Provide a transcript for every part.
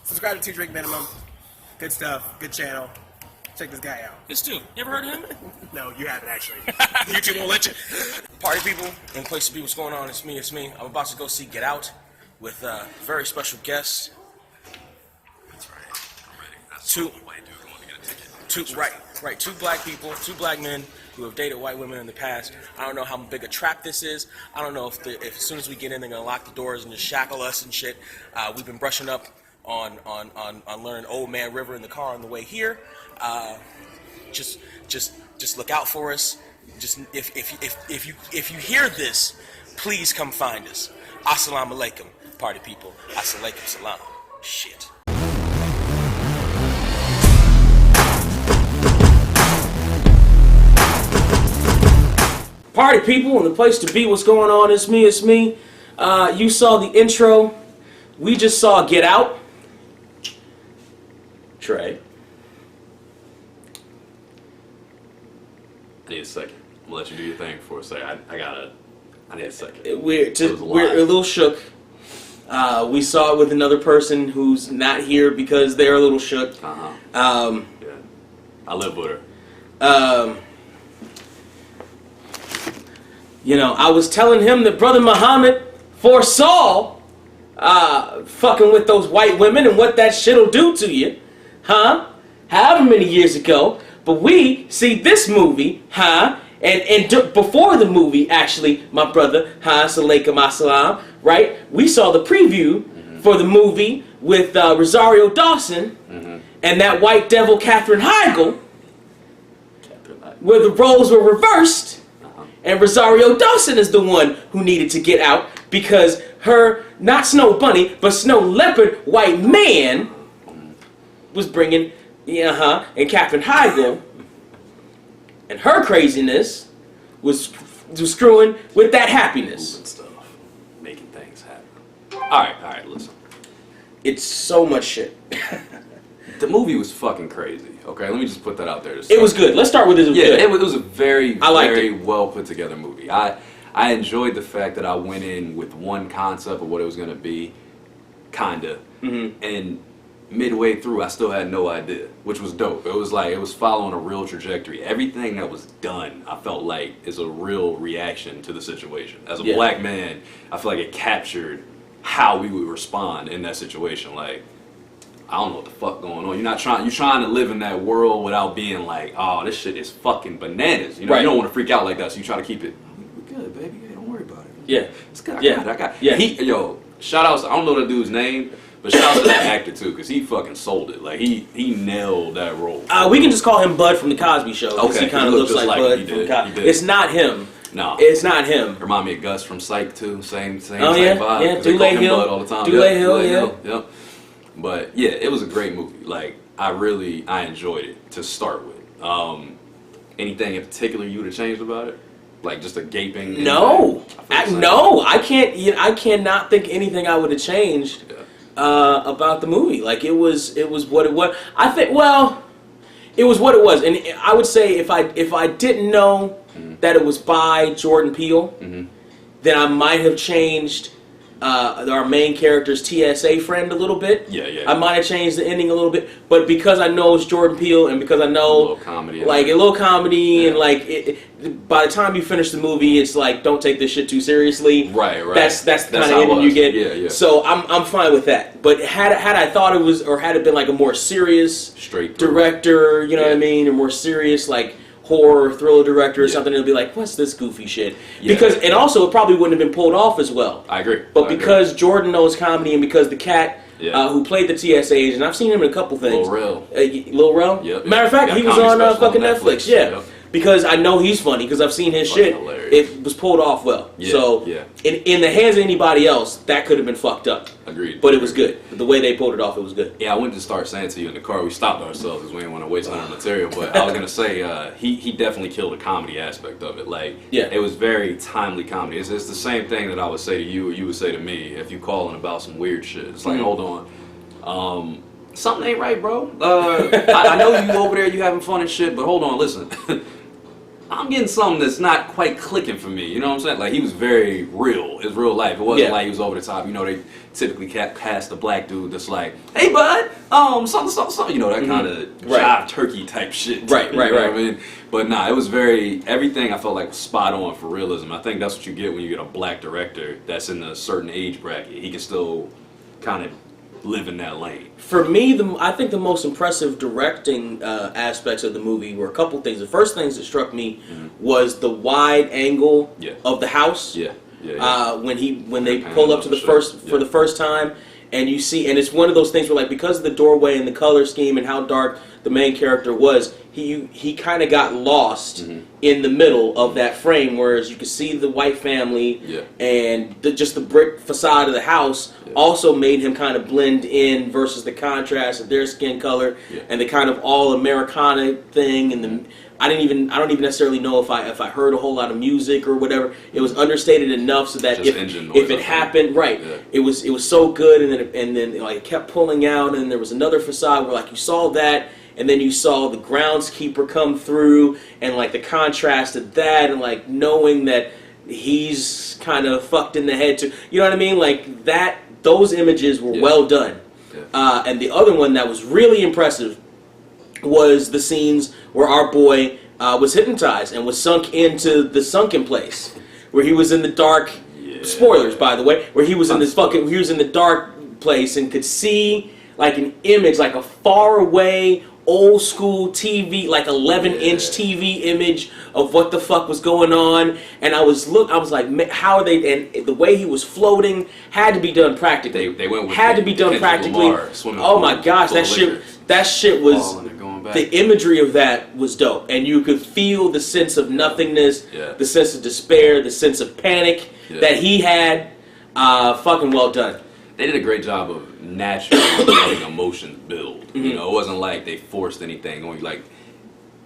Subscribe to 2 Drink Minimum. Good stuff. Good channel. Check this guy out. It's Stu. You ever heard of him? No, you haven't actually. YouTube won't let you. Party people, in place to be, what's going on? It's me. I'm about to go see Get Out with a very special guest. That's right. I'm ready. That's two white dude going to get a ticket. Right. 2 black people, 2 black men who have dated white women in the past. I don't know how big a trap this is. I don't know if as soon as we get in, they're gonna lock the doors and just shackle us and shit. We've been brushing up on learning Old Man River in the car on the way here. Just look out for us. Just if you hear this, please come find us. Assalamu alaikum, party people. Assalamu salam. Shit. Party people, and the place to be. What's going on? It's me. You saw the intro. We just saw Get Out. Trey. I need a second. I'm gonna let you do your thing for a second. I need a second. We're a little shook. We saw it with another person who's not here because they're a little shook. Yeah. I live with her. I was telling him that Brother Muhammad foresaw fucking with those white women and what that shit'll do to you, huh? However many years ago. But we see this movie, huh? And before the movie, actually, my brother, Salaikum Assalam, right? We saw the preview for the movie with Rosario Dawson and that white devil Katherine Heigl, where the roles were reversed, and Rosario Dawson is the one who needed to get out because her, not Snow Bunny, but Snow Leopard white man was bringing, and Katherine Heigl and her craziness was screwing with that happiness. Moving stuff, making things happen. All right, listen. It's so much shit. The movie was fucking crazy. Okay, let me just put that out there. It was good. Let's start with it. It was a very well put together movie. I enjoyed the fact that I went in with one concept of what it was gonna be, kinda, and midway through I still had no idea, which was dope. It was following a real trajectory. Everything that was done, I felt like, is a real reaction to the situation. As a black man, I feel like it captured how we would respond in that situation. Like, I don't know what the fuck going on. You're trying to live in that world without being like, oh, this shit is fucking bananas. You know, you don't want to freak out like that, so you try to keep it, we're good, baby. Hey, don't worry about it. Yeah. It's good. I got it. Shout outs, I don't know the dude's name, but shout out to that actor too, because he fucking sold it. Like, he nailed that role. We can just call him Bud from the Cosby Show, because he kind of looks like Bud from Cosby. It's not him. No, it's not him. Remind me of Gus from Psych too. Same oh, yeah? vibe. Yeah, Dulé Hill all the time. Dulé Hill, Yep. But yeah, it was a great movie. Like, I enjoyed it to start with. Anything in particular you would have changed about it? Like, just a gaping? No, I can't. I cannot think anything I would have changed about the movie. Like, it was what it was. I think. Well, it was what it was, and I would say if I didn't know that it was by Jordan Peele, then I might have changed our main character's TSA friend a little bit. Yeah. I might have changed the ending a little bit, but because I know it's Jordan Peele and because I know a little comedy, and like by the time you finish the movie, it's like, don't take this shit too seriously. Right. That's the kind of ending you get. Yeah. So I'm fine with that. But had I thought it was, or had it been like a more serious straight director, you know what I mean, a more serious like horror thriller director or something, it'll be like, what's this goofy shit? Because, and also it probably wouldn't have been pulled off as well. I agree. But because Jordan knows comedy, and because the cat who played the TSA agent, I've seen him in a couple things. LilRel? Yep. Matter of fact, he was on fucking Netflix. Yeah. Because I know he's funny, because I've seen his shit. Hilarious. It was pulled off well. So in the hands of anybody else, that could have been fucked up. Agreed. But it was good. The way they pulled it off, it was good. Yeah, I went to start saying to you in the car, we stopped ourselves because we didn't want to waste our material, but I was going to say, he definitely killed the comedy aspect of it. Like, it was very timely comedy. It's the same thing that I would say to you or you would say to me if you calling about some weird shit. It's like, hold on. Something ain't right, bro. I know you over there, you having fun and shit, but hold on, listen. I'm getting something that's not quite clicking for me. You know what I'm saying? Like, he was very real. It's real life. It wasn't like he was over the top. You know, they typically cast a black dude that's like, hey, bud, something. You know, that kind of jive turkey type shit. Right. You know what I mean? But nah, it was everything I felt like was spot on for realism. I think that's what you get when you get a black director that's in a certain age bracket. He can still kind of live in that lane. For me, I think the most impressive directing aspects of the movie were a couple things. The first things that struck me was the wide angle of the house. When they pull up to for the first time, and you see, and it's one of those things where, like, because of the doorway and the color scheme and how dark the main character was, he kind of got lost in the middle of that frame, whereas you could see the white family and just the brick facade of the house also made him kind of blend in versus the contrast of their skin color and the kind of all Americana thing. And I don't even necessarily know if I heard a whole lot of music or whatever. It was understated enough so that if it happened, it was so good, and then like, it kept pulling out, and there was another facade where, like, you saw that. And then you saw the groundskeeper come through, and, like, the contrast of that, and, like, knowing that he's kind of fucked in the head too. You know what I mean? Like, that. Those images were well done. And the other one that was really impressive was the scenes where our boy was hypnotized and was sunk into the sunken place, where he was in the dark. Spoilers, by the way. Where he was in the dark place and could see, like, an image, like a far away old school TV, like 11-inch TV image of what the fuck was going on, and I was like, how are they? And the way he was floating had to be done practically. They went with had to be done practically. Oh my gosh, that shit was. The imagery of that was dope, and you could feel the sense of nothingness, the sense of despair, the sense of panic that he had. Fucking well done. They did a great job of naturally letting emotions build. You know, it wasn't like they forced anything on you. Like,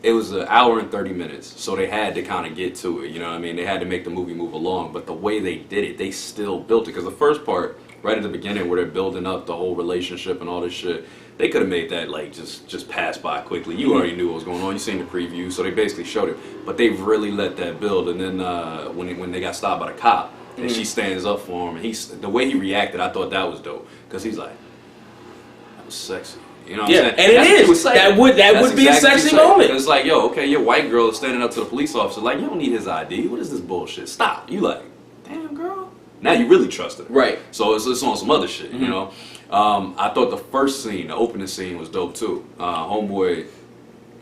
it was an hour and 30 minutes, so they had to kind of get to it. You know what I mean? They had to make the movie move along, but the way they did it, they still built it. Because the first part, right at the beginning, where they're building up the whole relationship and all this shit, they could have made that, like, just pass by quickly. You already knew what was going on. You seen the preview, so they basically showed it. But they really let that build. And then when they got stopped by the cop, and she stands up for him, and the way he reacted, I thought that was dope, because he's like, that was sexy. You know what I'm saying? And it is. That would be a sexy moment. It's like, yo, okay, your white girl is standing up to the police officer, like, you don't need his ID. What is this bullshit? Stop. You like, damn, girl. Now you really trusted her. Right. So it's on some other shit, you know? I thought the first scene, the opening scene, was dope too. Homeboy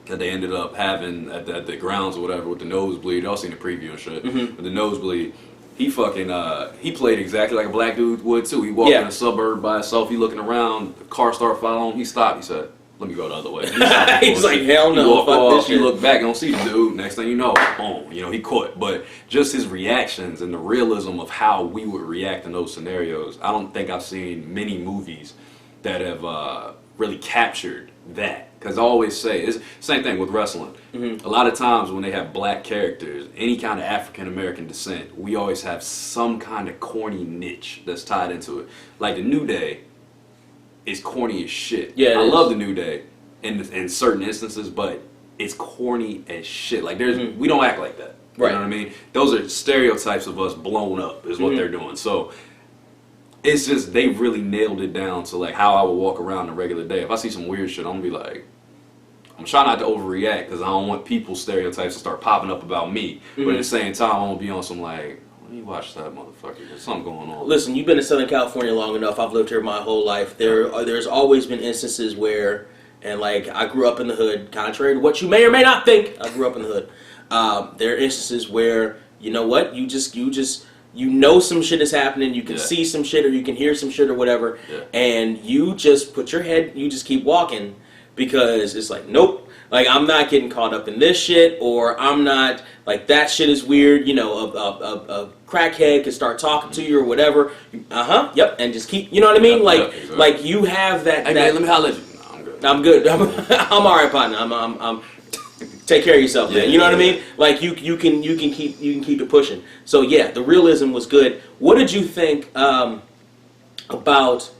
that they ended up having at the grounds or whatever with the nosebleed. Y'all seen the preview and shit. With the nosebleed. He played exactly like a black dude would too. He walked in a suburb by himself. He looking around. The car started following him. He stopped. He said, "Let me go the other way." He's like, "Hell no!" He walked off. He looked back. Don't see the dude. Next thing you know, boom. You know, he caught. But just his reactions and the realism of how we would react in those scenarios. I don't think I've seen many movies that have really captured that. Because I always say, it's the same thing with wrestling. A lot of times when they have black characters, any kind of African-American descent, we always have some kind of corny niche that's tied into it. Like the New Day is corny as shit. I love the New Day in certain instances, but it's corny as shit. Like we don't act like that. You know what I mean? Those are stereotypes of us blown up is what they're doing. So it's just, they really nailed it down to like how I would walk around a regular day. If I see some weird shit, I'm gonna be like, I'm trying not to overreact because I don't want people's stereotypes to start popping up about me. But at the same time, I'm gonna be on some like, let me watch that motherfucker. There's something going on. Listen, you've been in Southern California long enough. I've lived here my whole life. There's always been instances where, and like I grew up in the hood, contrary to what you may or may not think, I grew up in the hood. There are instances where, you know what, you know some shit is happening, you can see some shit or you can hear some shit or whatever, and you just put your head, you just keep walking because it's like, nope, like I'm not getting caught up in this shit, or I'm not, like that shit is weird, you know, a crackhead can start talking to you or whatever, and just keep, you know what I mean, exactly. Like you have that. Hey man, let me holler at you. No, I'm good. I'm alright, partner. I'm take care of yourself, man. You know what I mean? Like you can keep it pushing. So yeah, the realism was good. What did you think about?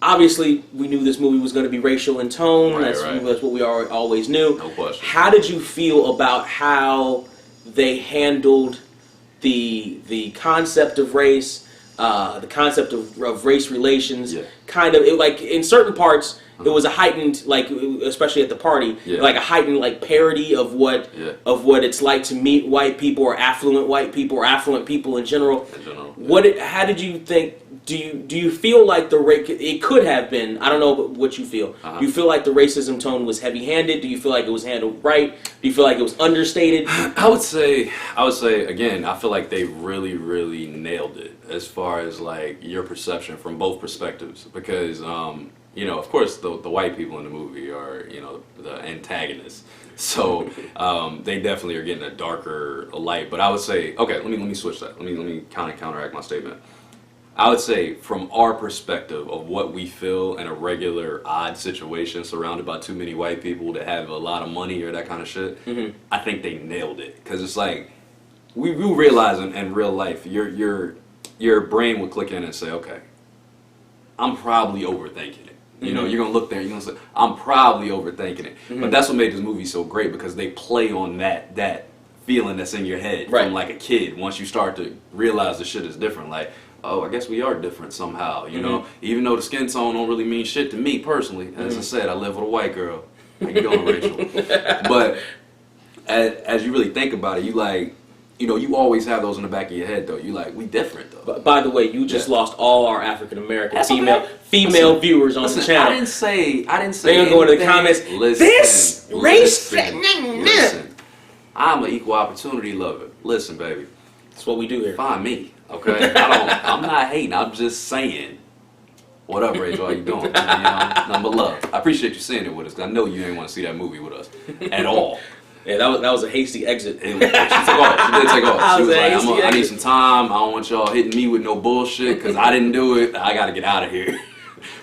Obviously, we knew this movie was going to be racial in tone. That's what we always knew. No question. How did you feel about how they handled the concept of race, the concept of race relations, kind of like in certain parts. It was a heightened, like, especially at the party, like a heightened, like, parody of what it's like to meet white people or affluent white people or affluent people in general. How did you think? Do you feel like it could have been? I don't know what you feel. Do you feel like the racism tone was heavy-handed? Do you feel like it was handled right? Do you feel like it was understated? I would say again, I feel like they really, really nailed it as far as like your perception from both perspectives, because. Of course, the white people in the movie are, the antagonists. So they definitely are getting a darker light. But I would say, okay, let me switch that. Let me kind of counteract my statement. I would say, from our perspective of what we feel in a regular odd situation surrounded by too many white people that have a lot of money or that kind of shit, I think they nailed it. Because it's like, we realize in real life, your brain would click in and say, okay, I'm probably overthinking it. You're going to look there and you're going to say, I'm probably overthinking it. But that's what made this movie so great, because they play on that feeling that's in your head from like a kid. Once you start to realize the shit is different, like, oh, I guess we are different somehow, Even though the skin tone don't really mean shit to me personally. As I said, I live with a white girl. How you doing, Rachel? But as you really think about it, you like... you always have those in the back of your head, though. You like, we different, though. But by the way, you just lost all our African American female viewers on the channel. I didn't say. They're gonna go into the comments. This race. Listen. I'm an equal opportunity lover. Listen, baby. That's what we do here. Find me, okay? I'm not hating. I'm just saying. What up, Rachel? How you doing? Nothing but love. I appreciate you seeing it with us, because I know you ain't want to see that movie with us at all. Yeah, that was a hasty exit. She took off. She did take off. She was like, I need some time. I don't want y'all hitting me with no bullshit, because I didn't do it. I got to get out of here.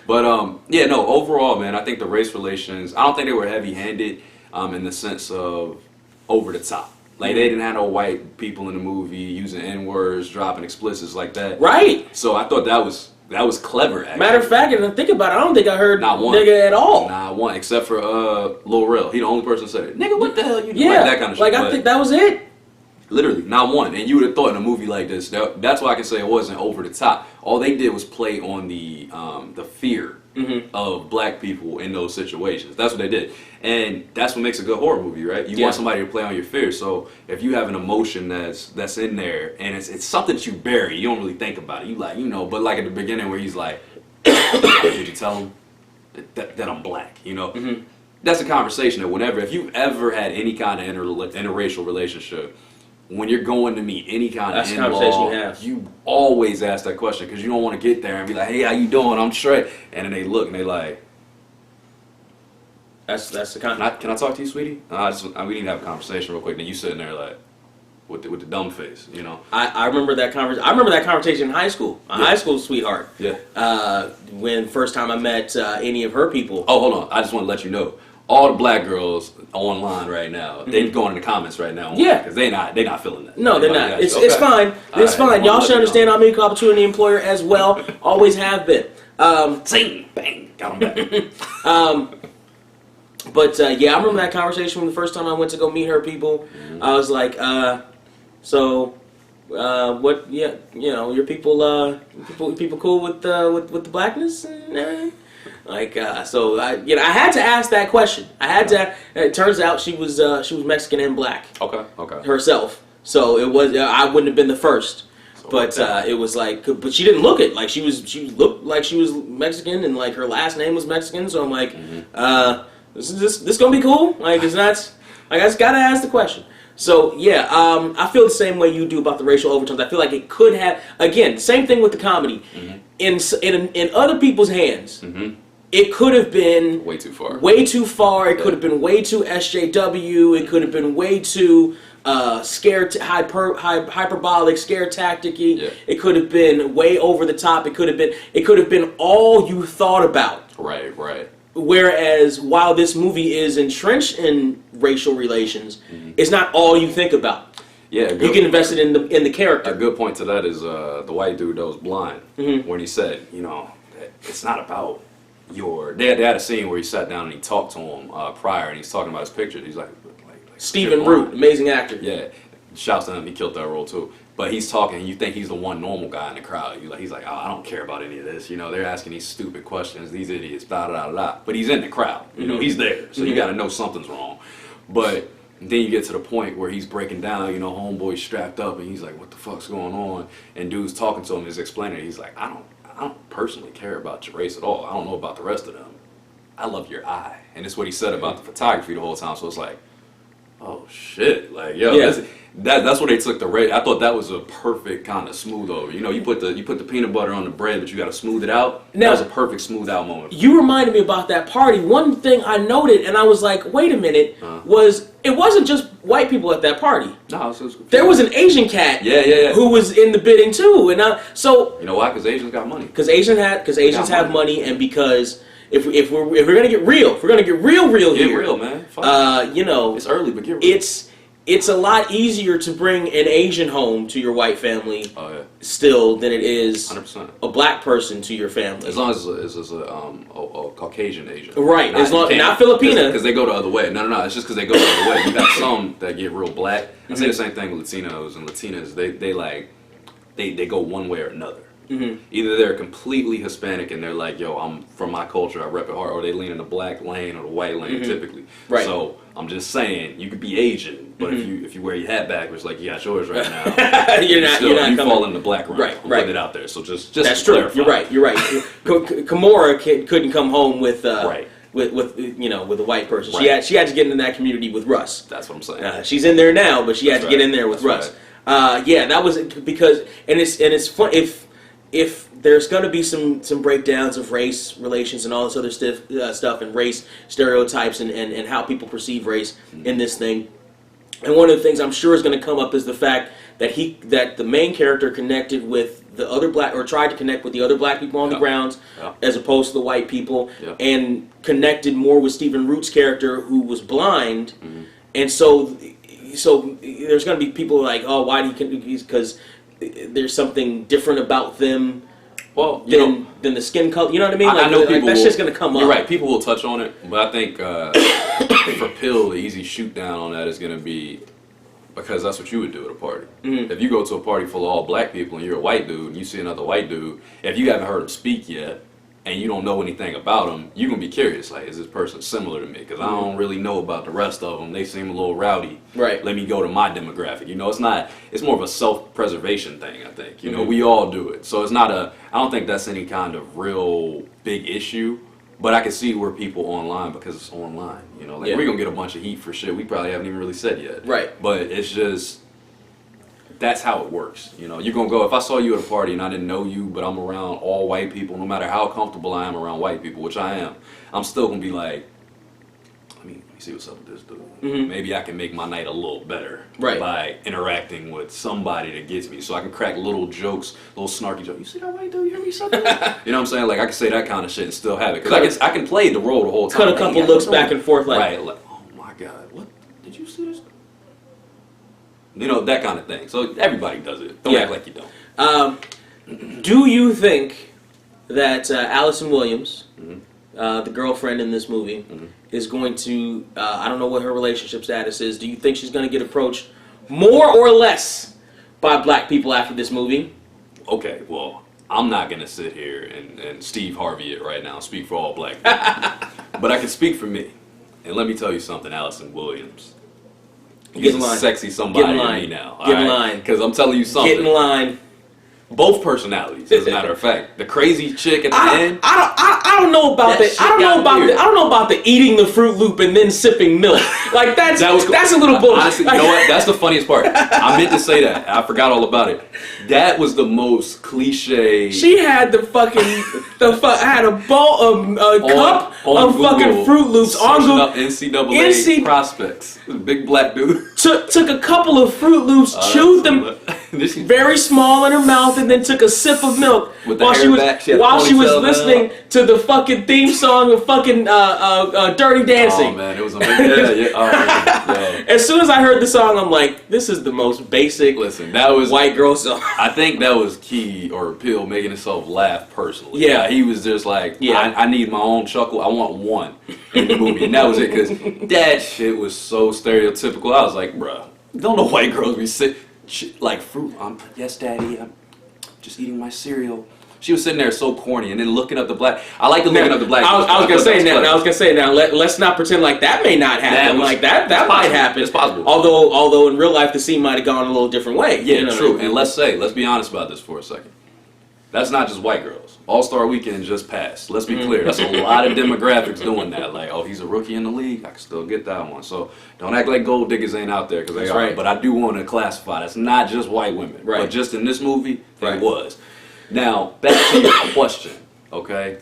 But, overall, man, I think the race relations, I don't think they were heavy-handed in the sense of over the top. Like, they didn't have no white people in the movie using N-words, dropping explicits like that. Right. So I thought that was clever, actually. Matter of fact, and think about it, I don't think I heard not one nigga at all. Not one, except for LilRel. He the only person that said it. Nigga, what the hell you doing? Yeah, like that kind of shit. Like, I think that was it. Literally, not one. And you would have thought in a movie like this, that's why I can say it wasn't over the top. All they did was play on the fear of black people in those situations. That's what they did. And that's what makes a good horror movie, right? You want somebody to play on your fear. So if you have an emotion that's in there, and it's something that you bury, you don't really think about it. You like, but like at the beginning where he's like, did you tell him that I'm black, That's a conversation that if you've ever had any kind of interracial relationship, when you're going to meet any kind of in-law, you always ask that question, because you don't want to get there and be like, hey, how you doing? I'm straight. And then they look and they like, that's the kind. Can I talk to you, sweetie? We need to have a conversation real quick. Then you sitting there like, with the dumb face, I remember that conversation. I remember that conversation in high school. A high school sweetheart. Yeah. When first time I met any of her people. Oh, hold on. I just want to let you know. All the black girls online right now, they going in the comments right now. Yeah. Because they're not feeling that. No, they're not. It's fine. It's fine. Y'all should understand I'm an equal opportunity employer as well. Always have been. Zing, bang, got them back. But I remember that conversation when the first time I went to go meet her people. I was like, what? Yeah, your people cool with the blackness? I had to ask that question. I had to. It turns out she was Mexican and black. Okay. Herself. So it was. I wouldn't have been the first. But it was like, but she didn't look it. Like she looked like she was Mexican, and like her last name was Mexican. So I'm like, this gonna be cool. Like it's not. Like I just gotta ask the question. So yeah, I feel the same way you do about the racial overtones. I feel like it could have, again, same thing with the comedy. In other people's hands, it could have been way too far. It could have been way too SJW. It could have been way too hyperbolic, scare tactic-y. Yeah. It could have been way over the top. It could have been all you thought about. Right. Whereas while this movie is entrenched in racial relations, it's not all you think about. Yeah, you get invested in the character. A good point to that is the white dude that was blind when he said, it's not about your. They had a scene where he sat down and he talked to him prior, and he's talking about his picture. He's like Stephen Root, amazing actor. Yeah, shouts to him, he killed that role too. But he's talking, and you think he's the one normal guy in the crowd. He's like, oh, I don't care about any of this. You know, they're asking these stupid questions, these idiots, blah, blah, blah. But he's in the crowd. You know, he's there. So you got to know something's wrong. But then you get to the point where he's breaking down, you know, homeboy's strapped up, and he's like, what the fuck's going on? And dude's talking to him, he's explaining it. He's like, I don't personally care about your race at all. I don't know about the rest of them. I love your eye. And it's what he said about the photography the whole time. So it's like, oh shit, like yo, that's where they took the race. I thought that was a perfect kind of smooth over. You know, you put the peanut butter on the bread, but you got to smooth it out. Now, that was a perfect smooth out moment. You reminded me about that party. One thing I noted, and I was like, wait a minute, was it wasn't just white people at that party. No, there was an Asian cat. Who was in the bidding too, and so you know why? Because Asians got money. Because Asians have money, and because. If we're gonna get real, if we're gonna get real here. Get real, man. You know, it's early, but get real. It's a lot easier to bring an Asian home to your white family still than it is 100%. a black person to your family. As long as it's a Caucasian Asian. Right. Not Filipina. Because they go the other way. No. It's just because they go the other way. You got some that get real black. I say the same thing with Latinos and Latinas. They go one way or another. Either they're completely Hispanic and they're like, yo, I'm from my culture, I rep it hard, or they lean in the black lane or the white lane typically. Right. So I'm just saying, you could be Asian, but if you wear your hat backwards like you got yours right now, you fall in the black room. Right. Put it out there. So just that's true. Clarify. You're right. Kimura couldn't come home with with a white person. Right. She had to get into that community with Russ. That's what I'm saying. She's in there now, but she had to get in there with Russ. Right. That was because it's fun if there's going to be some breakdowns of race relations and all this other stuff and race stereotypes and how people perceive race in this thing. And one of the things I'm sure is going to come up is the fact that the main character connected with the other black, or tried to connect with the other black people on the grounds as opposed to the white people, and connected more with Stephen Root's character who was blind. And so there's going to be people like, oh, why do you, because there's something different about them than the skin color. You know what I mean? I know people. That's just going to come up. You're right. People will touch on it, but I think for Peele, the easy shoot down on that is going to be because that's what you would do at a party. If you go to a party full of all black people and you're a white dude and you see another white dude, if you haven't heard him speak yet and you don't know anything about him, you're going to be curious, like, is this person similar to me? Because I don't really know about the rest of them. They seem a little rowdy. Right. Let me go to my demographic. You know, it's more of a self-preservation thing, I think. You know, we all do it. So I don't think that's any kind of real big issue. But I can see where people online, because it's online. You know, we're going to get a bunch of heat for shit we probably haven't even really said yet. Right. But it's just, that's how it works. You know, you're going to go, if I saw you at a party and I didn't know you, but I'm around all white people, no matter how comfortable I am around white people, which I am, I'm still going to be like, let me see what's up with this dude. Maybe I can make my night a little better by interacting with somebody that gets me. So I can crack little jokes, little snarky jokes. You see that white dude? You hear me something? You know what I'm saying? Like, I can say that kind of shit and still have it. Because I can play the role the whole time. Cut a couple looks back and forth like, oh my God, what? Did you see this? You know, that kind of thing. So everybody does it. Don't act like you don't. Do you think that Allison Williams, the girlfriend in this movie, is going to, I don't know what her relationship status is, do you think she's going to get approached more or less by black people after this movie? Okay, well, I'm not going to sit here and Steve Harvey it right now, speak for all black people. But I can speak for me. And let me tell you something, Allison Williams. He's a sexy somebody to me now. Get in line. Because I'm telling you something. Get in line. Both personalities, as a matter of fact. The crazy chick at the end. I don't know about that. I don't know about the eating the Fruit Loop and then sipping milk. Like that's a little bullshit. Honestly, you know what? That's the funniest part. I meant to say that. I forgot all about it. That was the most cliche. She had had a bowl cup of Google, fucking Fruit Loops on Google. NCAA prospects. Big black dude. Took a couple of Fruit Loops, chewed them very small in her mouth, and then took a sip of milk while she was listening to the fucking theme song of fucking Dirty Dancing. Oh man, it was amazing. Yeah. As soon as I heard the song, I'm like, this is the most basic. Listen, that was white girl song. I think that was Key or Peele making himself laugh personally. Yeah, he was just like, I need my own chuckle. I want one in the movie, and that was it. Because that shit was so stereotypical. I was like, bruh. Don't know white girls be sit like fruit. Yes, Daddy. I'm just eating my cereal. She was sitting there so corny, and then looking up the black. I like looking up the black. I was gonna say now. I was gonna say now. Let's not pretend like that may not happen. That might happen. It's possible. Although in real life the scene might have gone a little different way. Yeah, you know true. what I mean? And let's be honest about this for a second. That's not just white girls. All-Star Weekend just passed. Let's be clear. That's a lot of demographics doing that. Like, oh, he's a rookie in the league. I can still get that one. So don't act like gold diggers ain't out there, because they are. Right. But I do want to classify. That's not just white women. Right. But just in this movie, Right. it was. Now, back to your question, okay?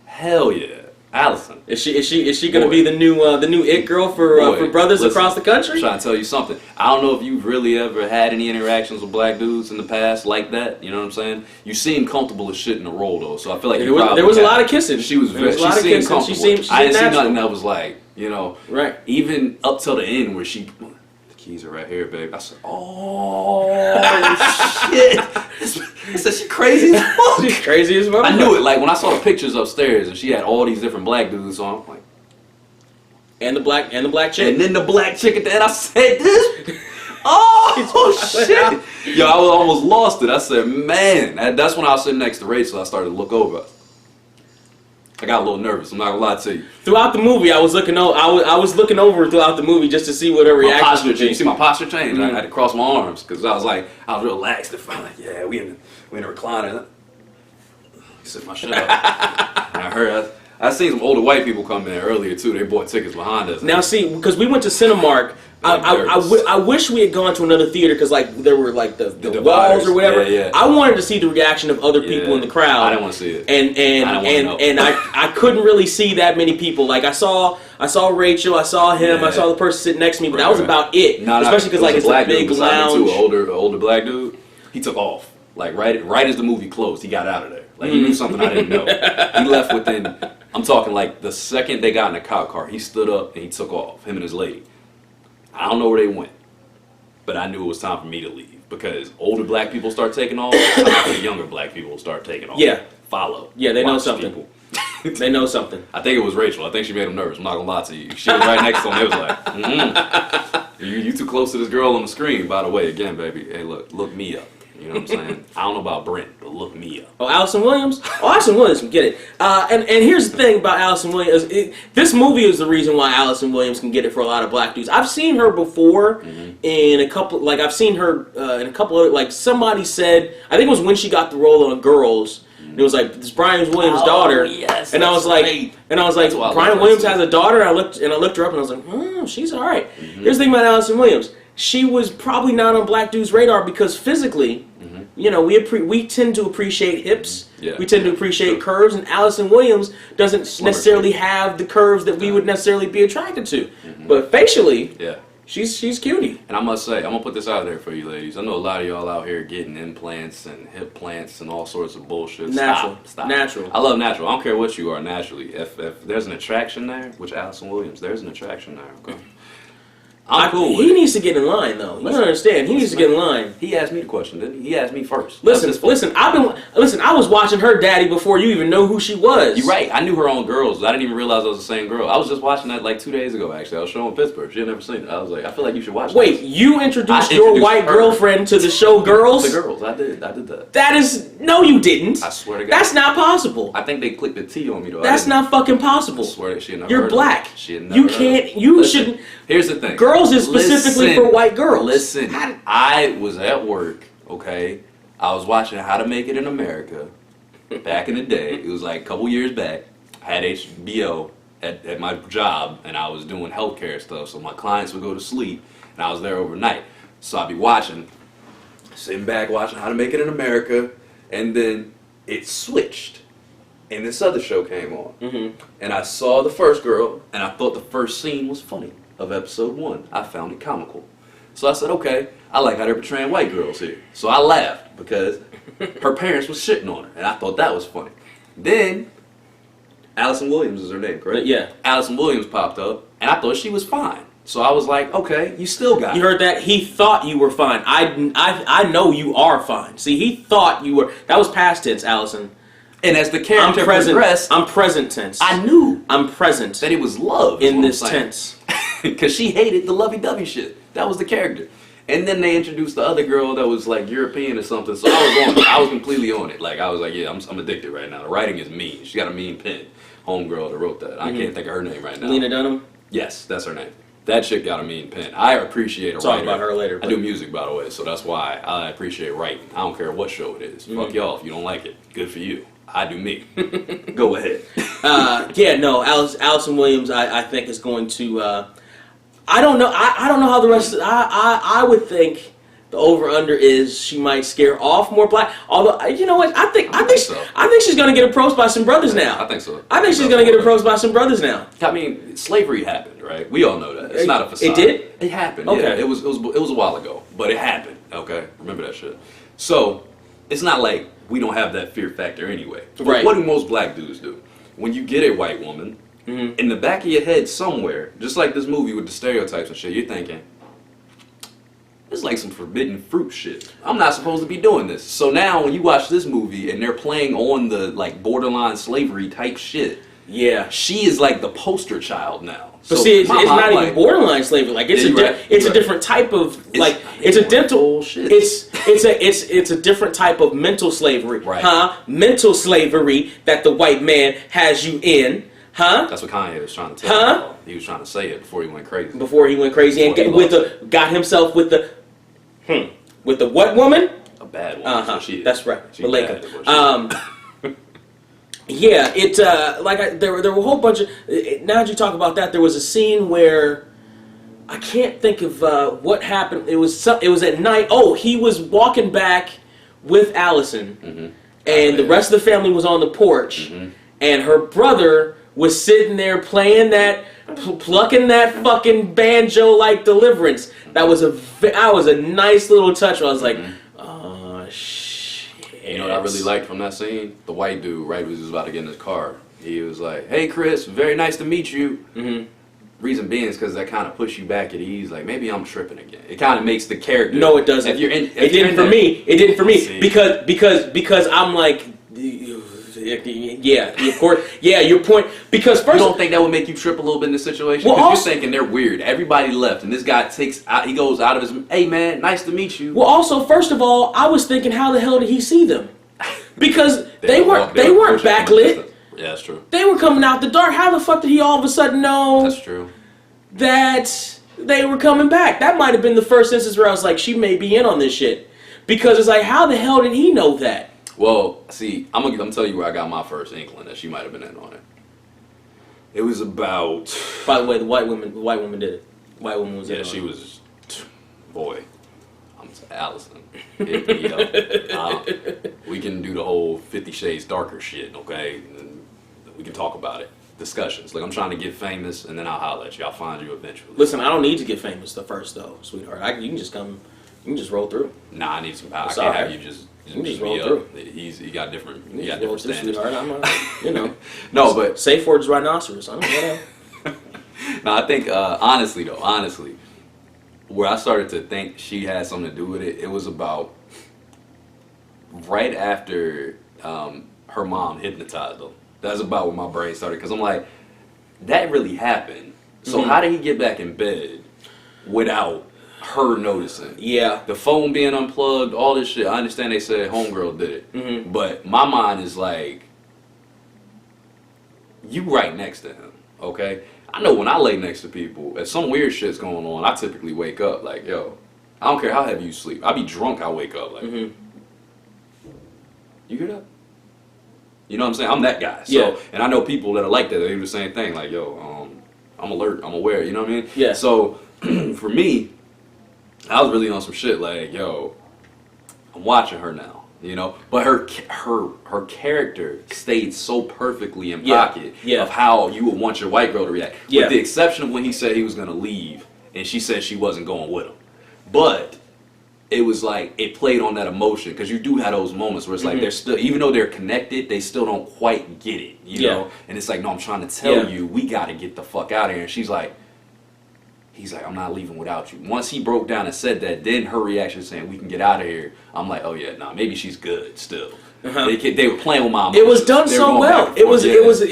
Hell yeah. Allison. Is she gonna be the new it girl for brothers across the country? I'm trying to tell you something. I don't know if you've really ever had any interactions with black dudes in the past like that. You know what I'm saying? You seem comfortable as shit in the role though, so I feel like there was a lot of kissing. She was very. She seemed comfortable. I didn't see nothing that was like, you know, right. Even up till the end where the keys are right here, babe. I said, oh shit. I said, she crazy as fuck. She's crazy as fuck. I knew it. Like when I saw the pictures upstairs and she had all these different black dudes on, I'm like, and the black chick. and then the black chick at the end. I said, this. Oh shit. Yo, I almost lost it. I said, man. That's when I was sitting next to Rachel. I started to look over. I got a little nervous. I'm not gonna lie to you. Throughout the movie, I was looking over thooughout the movie just to see what her reaction would be. You see my posture change? Mm-hmm. I had to cross my arms because I was real relaxed. I'm like, yeah, we in a recliner. Sit my shit up. I seen some older white people come in there earlier too. They bought tickets behind us. Now see, because we went to Cinemark. I wish we had gone to another theater because like there were like the walls or whatever. Yeah, yeah. I wanted to see the reaction of other people in the crowd. I didn't want to see it. And I couldn't really see that many people. Like I saw Rachel, I saw him, I saw the person sitting next to me, but that was about it. Especially because like it's a big lounge. Older black dude. He took off like right as the movie closed. He got out of there. Like he knew something I didn't know. He left within. I'm talking like the second they got in the cop car, he stood up and he took off. Him and his lady. I don't know where they went, but I knew it was time for me to leave because older black people start taking off. I'm not the younger black people start taking off. Yeah. Follow. Yeah, they know something. They know something. I think it was Rachel. I think she made him nervous. I'm not gonna lie to you. She was right next to him. It was like, you too close to this girl on the screen. By the way, again, baby. Hey, look me up. You know what I'm saying? I don't know about Brent, but look me up. Oh, Allison Williams? Oh, Allison Williams, we get it. And here's the thing about Allison Williams. This movie is the reason why Allison Williams can get it for a lot of black dudes. I've seen her before in a couple, like I've seen her in a couple of, like somebody said, I think it was when she got the role on Girls. It was like, this Brian Williams' daughter. Yes, and I was like, right. Brian Williams has a daughter. I looked her up and I was like, oh, she's all right. Here's the thing about Allison Williams. She was probably not on black dudes' radar because physically, you know, we tend to appreciate hips. Yeah. We tend to appreciate curves, and Allison Williams doesn't necessarily have the curves that we would necessarily be attracted to. But facially, she's cutie. And I must say, I'm gonna put this out there for you ladies. I know a lot of y'all out here getting implants and hip plants and all sorts of bullshit. Stop. Natural. I love natural. I don't care what you are naturally. If there's an attraction there, which Allison Williams, there's an attraction there. Okay. I'm cool with he it. needs to get in line, though. You don't understand. He needs to get in line. He asked me the question, didn't he? He asked me first. Listen. I was watching her daddy before you even know who she was. You're right. I knew her on Girls. I didn't even realize I was the same girl. I was just watching that like 2 days ago, actually. I was showing Pittsburgh. She had never seen it. I was like, I feel like you should watch it. Wait, you introduced your white girlfriend to the show Girls? The Girls. I did that. That is... No, you didn't. I swear to God. That's not possible. I think they clicked the T on me, though. That's not fucking possible. I swear that she had never You're heard black. Of it. She had never You heard can't... Of it. You Listen, shouldn't... Here's the thing. Girls is specifically for white girls. Listen, I was at work, okay? I was watching How to Make It in America back in the day. It was like a couple years back. I had HBO at my job, and I was doing healthcare stuff, so my clients would go to sleep, and I was there overnight. So I'd be watching, sitting back watching How to Make It in America, and then it switched, and this other show came on. And I saw the first girl, and I thought the first scene was funny of episode 1. I found it comical. So I said, okay, I like how they're portraying white girls here. So I laughed because her parents was shitting on her, and I thought that was funny. Then, Allison Williams is her name, correct? Yeah. Allison Williams popped up, and I thought she was fine. So I was like, okay, you still got it. You heard that? He thought you were fine. I know you are fine. See, he thought you were... That was past tense, Allison. And as the character progressed... I'm present tense. I knew I'm present. that it was love. In this tense. Because she hated the lovey-dovey shit. That was the character. And then they introduced the other girl that was like European or something. So I was completely on it. Like I was like, yeah, I'm addicted right now. The writing is mean. She got a mean pen. Homegirl that wrote that. I can't think of her name right now. Lena Dunham? Yes, that's her name. That chick got a mean pen. I appreciate a writer. Talk about her later. I do music, by the way, so that's why I appreciate writing. I don't care what show it is. Fuck y'all if you don't like it. Good for you. I do me. Go ahead. Allison Williams, I think is going to. I don't know. I don't know how the rest. I would think the over under is she might scare off more black. Although you know what, I think she's going to get approached by some brothers now. I think so. I think she's going to get approached by some brothers now. I mean, slavery happened, right? We all know that. It's not a facade. It did? It happened. Okay. Yeah, it was a while ago, but it happened. Okay, remember that shit. So it's not like we don't have that fear factor anyway. But right. What do most black dudes do? When you get a white woman, in the back of your head somewhere, just like this movie with the stereotypes and shit, you're thinking, it's like some forbidden fruit shit. I'm not supposed to be doing this. So now when you watch this movie and they're playing on the like borderline slavery type shit, yeah, she is like the poster child now. But so see, it's not like, even borderline slavery. Like it's a different type of like it's a dental shit. It's a different type of mental slavery, right? Huh? Mental slavery that the white man has you in, huh? That's what Kanye was trying to tell you. He was trying to say it before he went crazy. Before he went crazy and got himself with the what woman? A bad woman. So she is. That's right. She's Lakeith. Yeah, there were a whole bunch of. Now that you talk about that, there was a scene where I can't think of what happened. It was at night. Oh, he was walking back with Allison, and the rest of the family was on the porch, and her brother was sitting there playing that, plucking that fucking banjo like Deliverance. That was a nice little touch. Where I was like, oh shit. You know what I really liked from that scene? The white dude, right, was about to get in his car. He was like, "Hey, Chris, very nice to meet you." Reason being is because that kind of puts you back at ease. Like, maybe I'm tripping again. It kind of makes the character. No, it doesn't. It didn't for me. It didn't for me because I'm like, yeah, of course, yeah. Your point because first, you don't think that would make you trip a little bit in this situation? Well, because you're thinking they're weird. Everybody left, and this guy he goes out of his. Hey, man, nice to meet you. Well, also, first of all, I was thinking, how the hell did he see them? Because they weren't backlit. Yeah, that's true. They were coming out the dark. How the fuck did he all of a sudden know? That's true. That they were coming back. That might have been the first instance where I was like, she may be in on this shit. Because it's like, how the hell did he know that? Well, see, I'm gonna tell you where I got my first inkling that she might have been in on it. It was about. By the way, the white woman did it. White woman was in on it. Yeah, she was. Boy, Allison. Hit me up. We can do the whole 50 Shades Darker shit, okay? And we can talk about it. Discussions. Like, I'm trying to get famous, and then I'll holler at you. I'll find you eventually. Listen, I don't need to get famous first, though, sweetheart. You can just come. You can just roll through. Nah, I need some power. I can't have you just beat roll me through. up. He got different. He got roll different through, standards. sweetheart. No, but safe word's rhinoceros. I don't know. No, I think honestly, where I started to think she had something to do with it, it was about right after her mom hypnotized them. That's about where my brain started, because I'm like, that really happened. So how did he get back in bed without her noticing? Yeah. The phone being unplugged, all this shit. I understand they said homegirl did it. But my mind is like, you right next to him, okay? I know when I lay next to people, if some weird shit's going on, I typically wake up like, yo, I don't care how heavy you sleep. I be drunk, I wake up like, you hear that? You know what I'm saying? I'm that guy. So, yeah. And I know people that are like that. They do the same thing. Like, yo, I'm alert. I'm aware. You know what I mean? Yeah. So, for me, I was really on some shit like, yo, I'm watching her now. You know? But her character stayed so perfectly in pocket of how you would want your white girl to react. Yeah. With the exception of when he said he was going to leave and she said she wasn't going with him. But it was like, it played on that emotion, because you do have those moments where it's like, they're still, even though they're connected, they still don't quite get it, you know? And it's like, no, I'm trying to tell you, we got to get the fuck out of here. And he's like, I'm not leaving without you. Once he broke down and said that, then her reaction saying, we can get out of here, I'm like, oh yeah, nah, maybe she's good still. They were playing with my emotions. It was done so well. It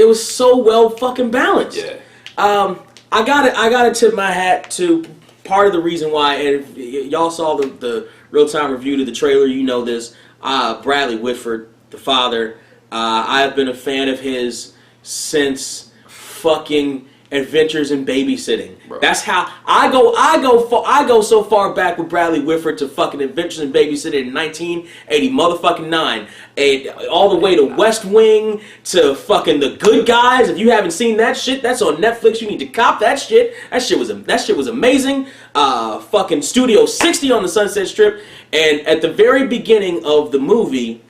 was so well fucking balanced. Yeah. I gotta tip my hat to part of the reason why, and if y'all saw the real-time review to the trailer, you know this, Bradley Whitford, the father, I've been a fan of his since fucking Adventures in Babysitting. Bro. That's how I go so far back with Bradley Whitford to fucking Adventures in Babysitting in 1980 motherfucking 9, and all the way to West Wing to fucking The Good Guys. If you haven't seen that shit, that's on Netflix. You need to cop that shit. That shit was amazing. Fucking Studio 60 on the Sunset Strip, and at the very beginning of the movie,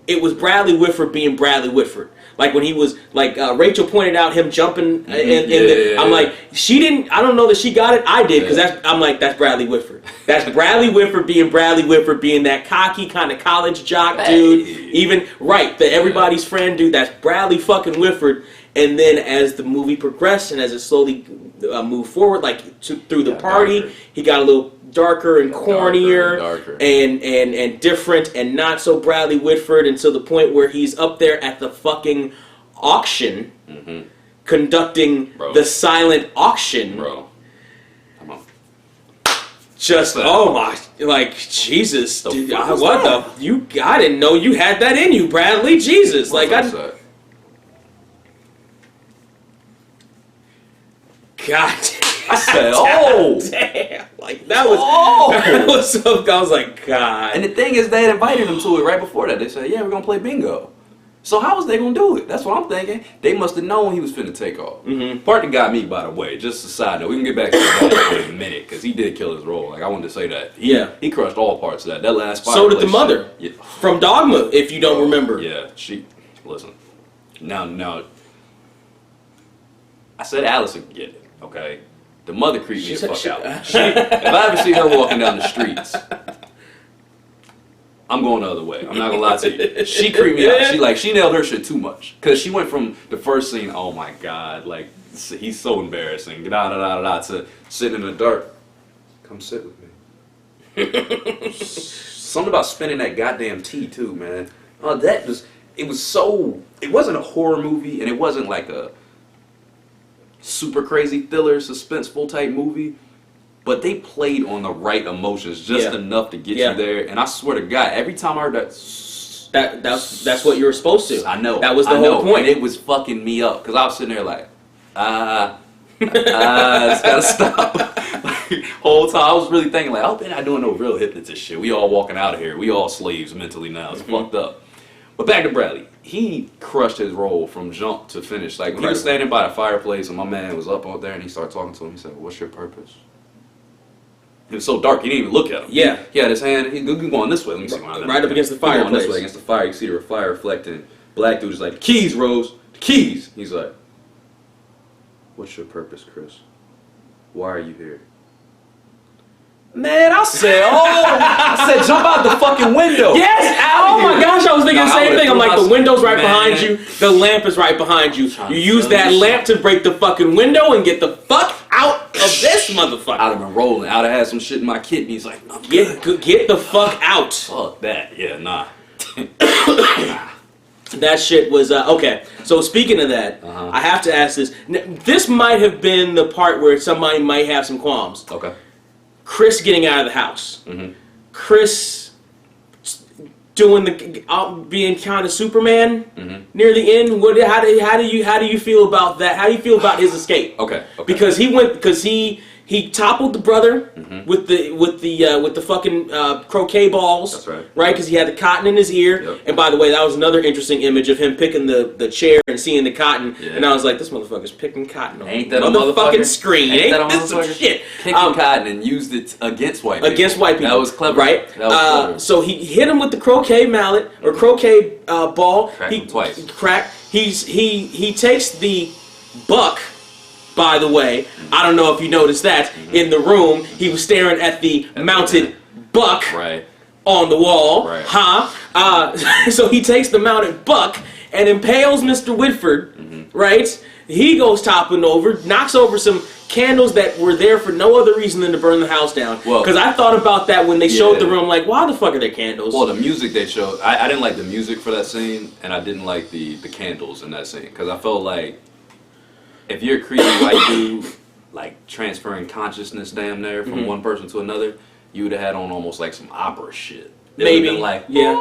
it was Bradley Whitford being Bradley Whitford. Like when he was, like Rachel pointed out him jumping I'm like, she didn't, I don't know that she got it. I did, because that's Bradley Whitford. That's Bradley Whitford being that cocky kind of college jock dude. Even, the everybody's friend dude, that's Bradley fucking Whitford. And then as the movie progressed and as it slowly moved forward, through the party, darker. He got a little darker and cornier and different and not so Bradley Whitford, until the point where he's up there at the fucking auction conducting the silent auction. Bro. Come on. Just, oh my, like, Jesus. Dude, I didn't know you had that in you, Bradley. Jesus. God damn. I said, oh! Damn. Like, that was so, I was like, God. And the thing is, they had invited him to it right before that. They said, yeah, we're going to play bingo. So how was they going to do it? That's what I'm thinking. They must have known he was finna take off. Part that got me, by the way, just a side note. We can get back to that in a minute, because he did kill his role. Like, I wanted to say that. He crushed all parts of that. That last fireplace. So did the mother. Yeah. From Dogma, if you don't remember. Yeah, listen. Now, I said Allison could get it. Okay, the mother creeped me the fuck out. If I ever see her walking down the streets, I'm going the other way. I'm not gonna lie to you. She creeped me out. She nailed her shit too much, because she went from the first scene, oh my god, like he's so embarrassing, to sitting in the dark. Come sit with me. Something about spinning that goddamn tea too, man. It wasn't a horror movie, and it wasn't like a super crazy thriller, suspenseful type movie, but they played on the right emotions just enough to get you there. And I swear to God, every time I heard that's what you were supposed to. I know. That was the whole point. And it was fucking me up, because I was sitting there like, it's gotta stop. Whole time I was really thinking like, I hope they're not doing no real hypnotist shit. We all walking out of here. We all slaves mentally now. It's fucked up. But back to Bradley. He crushed his role from jump to finish. Like, when he was standing by the fireplace and my man was up out there and he started talking to him, he said, what's your purpose? It was so dark, he didn't even look at him. Yeah. He had his hand, he's going this way. Let me see. Right up against the fireplace. Going this way against the fire. You see the fire reflecting. Black dude is like, the keys, Rose. The keys. He's like, what's your purpose, Chris? Why are you here? Man, I said, jump out the fucking window. Yes! Oh my gosh, I was thinking the same thing. I'm like, the window's right behind you. The lamp is right behind you. You use that lamp to break the fucking window and get the fuck out of this motherfucker. I'd have been rolling. I'd have had some shit in my kidneys. Like, get the fuck out. Fuck that. Yeah, nah. That shit was, okay. So speaking of that, I have to ask this. This might have been the part where somebody might have some qualms. Okay. Chris getting out of the house. Chris doing being kind of Superman near the end. How do you feel about that? How do you feel about his escape? Okay. Because he toppled the brother with the fucking croquet balls. That's right. Right, because he had the cotton in his ear. Yep. And by the way, that was another interesting image of him picking the chair and seeing the cotton. Yeah. And I was like, this motherfucker's picking cotton on the motherfucking screen. Ain't this some shit? Picking cotton and used it against white people. Against white people. That was clever. Right? That was clever. So he hit him with the croquet mallet or croquet ball. Cracked him twice. He takes the buck. By the way, I don't know if you noticed that in the room, he was staring at the mounted buck on the wall. Right. So he takes the mounted buck and impales Mr. Whitford. Right. He goes toppling over, knocks over some candles that were there for no other reason than to burn the house down. Because I thought about that when they showed the room. Like, why the fuck are there candles? Well, the music they showed, I didn't like the music for that scene, and I didn't like the candles in that scene, because I felt like, if you're a creepy white dude, like transferring consciousness damn near from one person to another, you would have had on almost like some opera shit. Maybe. Like, yeah.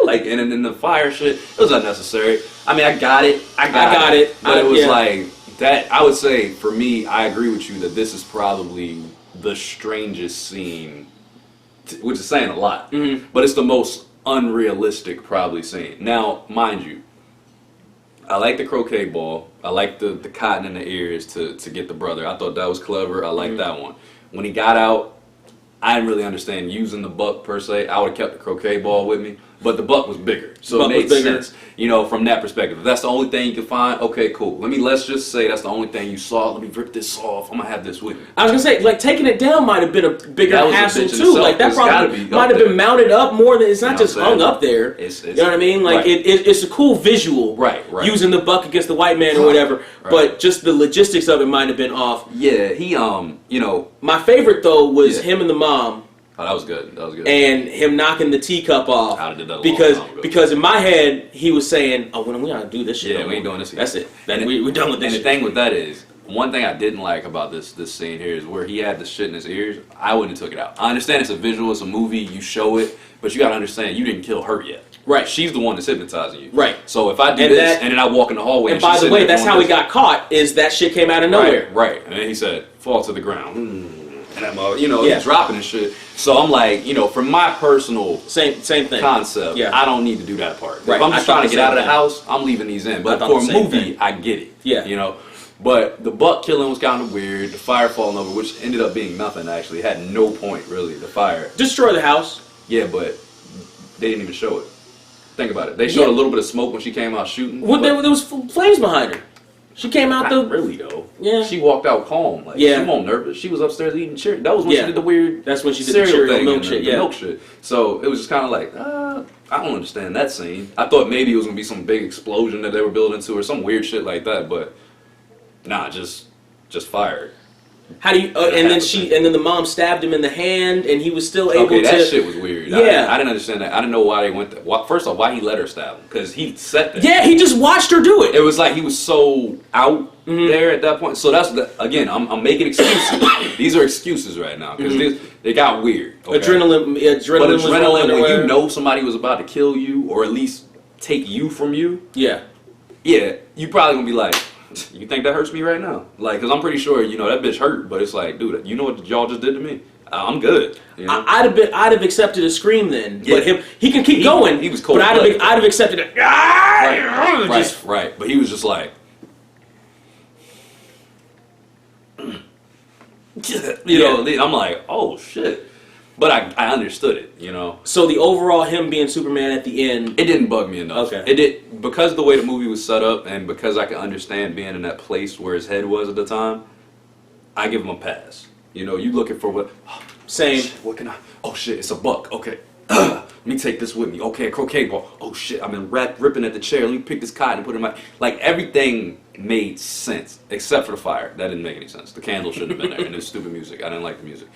Like, and then the fire shit, it was unnecessary. I mean, I got it. But it was like, that, I would say, for me, I agree with you that this is probably the strangest scene, which is saying a lot, but it's the most unrealistic probably scene. Now, mind you, I like the croquet ball. I like the cotton in the ears to get the brother. I thought that was clever. I like that one. When he got out, I didn't really understand using the buck per se. I would have kept the croquet ball with me, but the buck was bigger, so it made sense. You know, from that perspective. If that's the only thing you can find, okay, cool. Let's just say that's the only thing you saw. Let me rip this off. I'm gonna have this with me. I was gonna say, like, taking it down might have been a bigger hassle too. Like, that probably might have been mounted up more than, it's not just hung up there. You know what I mean? Like, it's a cool visual. Right. Using the buck against the white man or whatever. Right. But just the logistics of it might have been off. Yeah, he you know. My favorite though was him and the mom. Oh, that was good. And him knocking the teacup off. I did that because in my head he was saying, "Oh, when we gotta do this shit, we ain't doing this. That's it. We're done with this." And the thing with that is, one thing I didn't like about this scene here is where he had the shit in his ears. I wouldn't have took it out. I understand it's a visual, it's a movie, you show it, but you gotta understand you didn't kill her yet. Right. She's the one that's hypnoptizing you. Right. So if I do this and then I walk in the hallway, and by the way, that's how he got caught. Is that shit came out of nowhere? Right. And then he said, "Fall to the ground." And that he's dropping and shit. So I'm like, from my personal same thing concept, I don't need to do that part. Right. If I'm just trying to get out of the house, I'm leaving these in. But for a movie, I get it. Yeah. But the buck killing was kind of weird. The fire falling over, which ended up being nothing actually. It had no point really. The fire destroy the house. Yeah, but they didn't even show it. Think about it. They showed a little bit of smoke when she came out shooting. Well, there was flames behind her. She came out Not really though. Yeah. She walked out calm. Like, she wasn't nervous. She was upstairs eating cereal. That was when she did the weird. That's when she did the cereal milk shit. The milk shit. So it was just kind of like, I don't understand that scene. I thought maybe it was gonna be some big explosion that they were building to or some weird shit like that, but nah, just fired. How do you? And then the mom stabbed him in the hand, and he was still able to. Okay, that shit was weird. Yeah, I didn't understand that. I didn't know why they went there. First off, why he let her stab him? Because he set that. Yeah, he just watched her do it. It was like he was so out there at that point. So that's again, I'm making excuses. These are excuses right now because they got weird. Okay? Adrenaline. But adrenaline, when you know somebody was about to kill you or at least take you from you. Yeah, you probably gonna be like. You think that hurts me right now? Like, because I'm pretty sure, that bitch hurt, but it's like, dude, you know what y'all just did to me? I'm good. I'd have accepted a scream then. Yeah. But he can keep going. He was cold. But I'd have accepted it. Right. But he was just like, I'm like, oh shit. But I understood it, So the overall him being Superman at the end, it didn't bug me enough. Okay. It did because of the way the movie was set up, and because I could understand being in that place where his head was at the time. I give him a pass. You looking for what? Same. Shit, what can I? Oh shit, it's a buck. Okay, let me take this with me. Okay, a croquet ball. Oh shit, I've been ripping at the chair. Let me pick this cotton and put it in my. Like everything made sense except for the fire. That didn't make any sense. The candle shouldn't have been there, and the stupid music. I didn't like the music.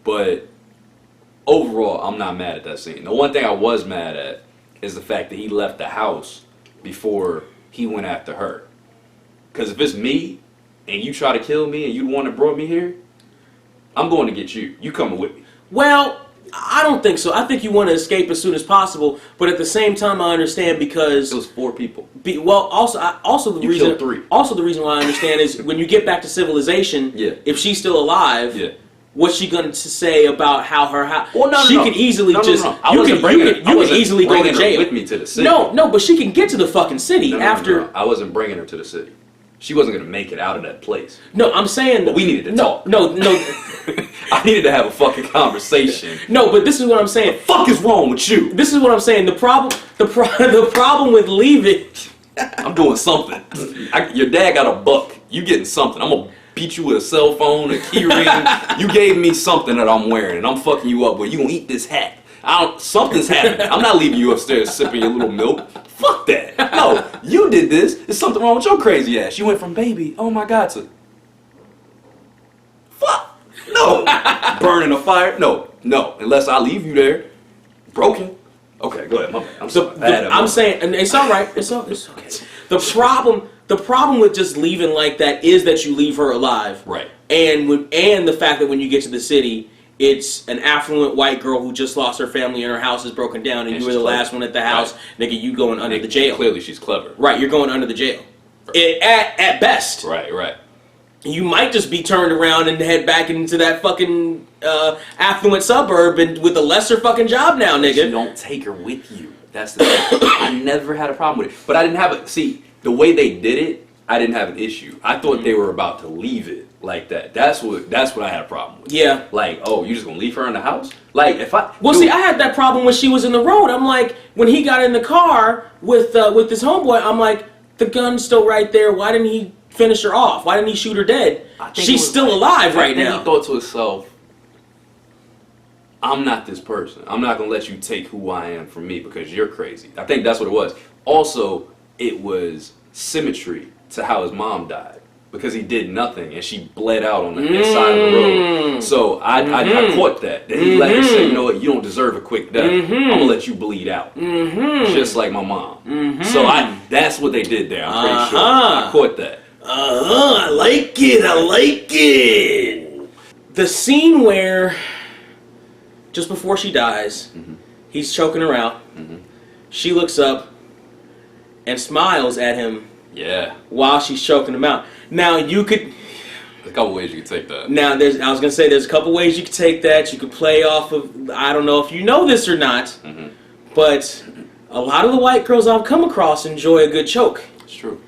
But overall, I'm not mad at that scene. The one thing I was mad at is the fact that he left the house before he went after her. Because if it's me, and you try to kill me, and you the one that brought me here, I'm going to get you. You coming with me. Well, I don't think so. I think you want to escape as soon as possible, but at the same time, I understand because it was 4 people. Also the reason killed 3. Also the reason why I understand is when you get back to civilization, if she's still alive, what's she going to say about how her house? Well, no, she could easily just. I wasn't bringing her. You could easily go to jail with me to the city. No, but she can get to the fucking city after. No. I wasn't bringing her to the city. She wasn't going to make it out of that place. No, I'm saying. But we needed to talk. No. I needed to have a fucking conversation. No, but this is what I'm saying. What the fuck is wrong with you? This is what I'm saying. The problem with leaving. I'm doing something. Your dad got a buck. You getting something. I'm going to beat you with a cell phone, a key ring. You gave me something that I'm wearing, and I'm fucking you up. But you going to eat this hat. Something's happening. I'm not leaving you upstairs sipping your little milk. Fuck that. No, you did this. There's something wrong with your crazy ass. You went from baby, oh my God, to fuck. No. Burning a fire. No. Unless I leave you there, broken. Okay, go ahead. My bad. I'm so bad. I'm saying, and it's all right. It's okay. The The problem with just leaving like that is that you leave her alive. Right. And the fact that when you get to the city, it's an affluent white girl who just lost her family and her house is broken down, and you were the last one at the house. Right. Nigga, you going under the jail. Clearly, she's clever. Right, you're going under the jail. Right. At best. Right. You might just be turned around and head back into that fucking affluent suburb and with a lesser fucking job now, nigga. You don't take her with you. That's the thing. I never had a problem with it. But I didn't have a... See, the way they did it, I didn't have an issue. I thought they were about to leave it like that. That's what I had a problem with. Yeah. Like, oh, you just gonna leave her in the house? Like, if I... Well, see, I had that problem when she was in the road. I'm like, when he got in the car with this homeboy, I'm like, the gun's still right there. Why didn't he finish her off? Why didn't he shoot her dead? She's still alive right now. He thought to himself, I'm not this person. I'm not going to let you take who I am from me because you're crazy. I think that's what it was. Also, it was symmetry to how his mom died because he did nothing and she bled out on the side of the road. So I caught that. Then he let her say, you know what, you don't deserve a quick death. I'm going to let you bleed out. Just like my mom. So that's what they did there, I'm pretty sure. I caught that. I like it. The scene where, just before she dies, he's choking her out. She looks up and smiles at him. Yeah. While she's choking him out. Now you could. There's a couple ways you could take that. Now I was gonna say there's a couple ways you could take that. You could play off of. I don't know if you know this or not, but a lot of the white girls I've come across enjoy a good choke. It's true.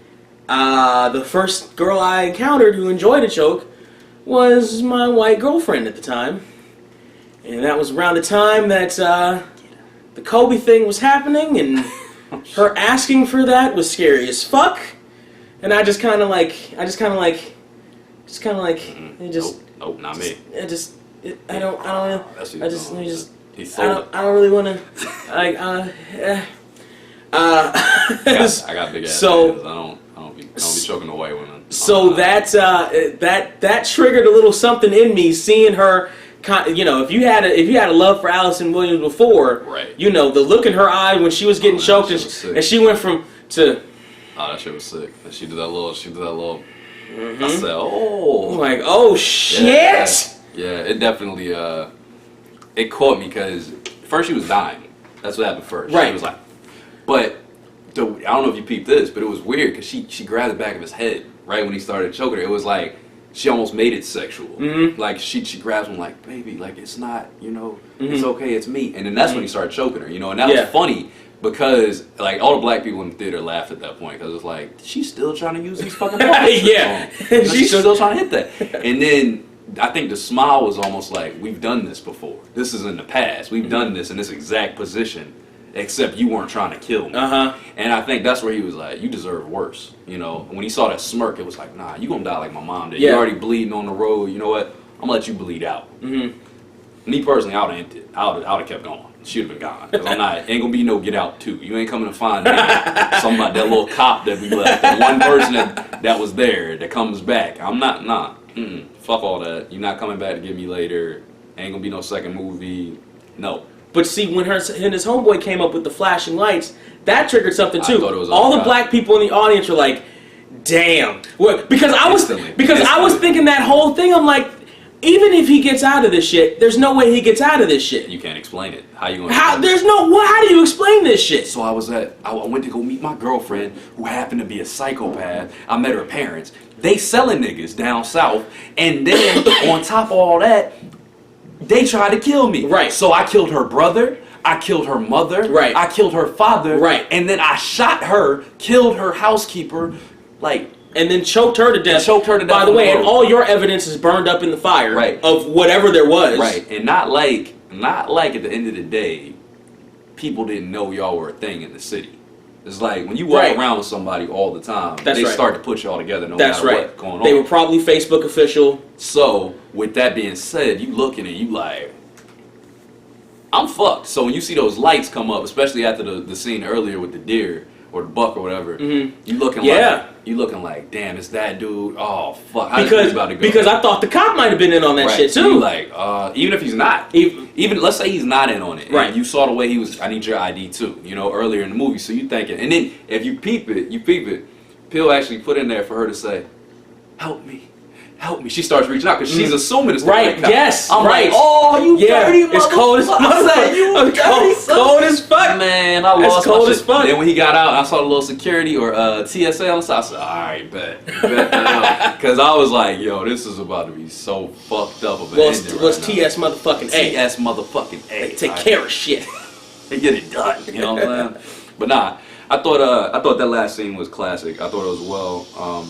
The first girl I encountered who enjoyed a choke was my white girlfriend at the time. And that was around the time that the Kobe thing was happening, and her asking for that was scary as fuck. And I just kind of like, it just... Nope, not me. I don't know. I don't really want to, I got big ass so, hands. I don't be choking the white women. So that triggered a little something in me, seeing her. You know, if you had a love for Allison Williams before, right. You know the look in her eye when she was getting choked, and she went from to. Oh, that shit was sick. And she did that little. I said, oh. I'm like, oh shit. Yeah, it definitely it caught me because first she was dying. That's what happened first. Right. She was like, but I don't know if you peeped this, but it was weird because she grabbed the back of his head right when he started choking her. It was like she almost made it sexual. Like she grabs him like, baby, like it's not, you know, it's okay, it's me. And then that's when he started choking her, you know, and that was funny because like all the black people in the theater laughed at that point because it's like she's still trying to use these fucking yeah, she's still trying to hit that. And then I think the smile was almost like, we've done this before. This is in the past. We've done this in this exact position. Except you weren't trying to kill me. And I think that's where he was like, you deserve worse. You know, when he saw that smirk, it was like, nah, you gonna die like my mom did. You're already bleeding on the road. You know what? I'm gonna let you bleed out. Me personally, I would have kept going. She would have been gone. Cause ain't gonna be no get out too. You ain't coming to find me. Something like that little cop that we left. That one person that was there that comes back. I'm not, fuck all that. You're not coming back to get me later. Ain't gonna be no second movie. No. But see, when his homeboy came up with the flashing lights, that triggered something too. All the black people in the audience were like, "Damn!" Well, because I was thinking that whole thing. I'm like, even if he gets out of this shit, there's no way he gets out of this shit. You can't explain it. How you gonna? How do you explain this shit? So I went to go meet my girlfriend who happened to be a psychopath. I met her parents. They selling niggas down south, and then on top of all that, they tried to kill me. Right. So I killed her brother. I killed her mother. Right. I killed her father. Right. And then I shot her, killed her housekeeper, like. And then choked her to death. By the way, and all your evidence is burned up in the fire. Right. Of whatever there was. Right. And not like at the end of the day, people didn't know y'all were a thing in the city. It's like when you walk around with somebody all the time, they start to put y'all together no matter what's going on. They were probably Facebook official. So, with that being said, you looking and you like, I'm fucked. So when you see those lights come up, especially after the scene earlier with the deer or the buck or whatever, you looking like, damn, it's that dude. Oh fuck, how's this about to go? Because I thought the cop might have been in on that shit too. So like, even if he's not, even let's say he's not in on it, right? And you saw the way he was. I need your ID too. You know, earlier in the movie, so you thinking, and then if you peep it, Peele actually put in there for her to say, "Help me, help me." She starts reaching out because she's assuming it's the right. guy. Yes, I'm right. like, "Oh, you dirty motherfucker!" It's cold as fuck. You dirty cold as fuck. Man, I lost cold my as shit. fuck. Then when he got out, I saw the little security or TSA on the side. I said, "All right, bet." Because I was like, "Yo, this is about to be so fucked up." What's TS motherfucking A? TS motherfucking A. They take care of shit. They get it done. You know what I'm saying? But nah, I thought that last scene was classic. I thought it was well.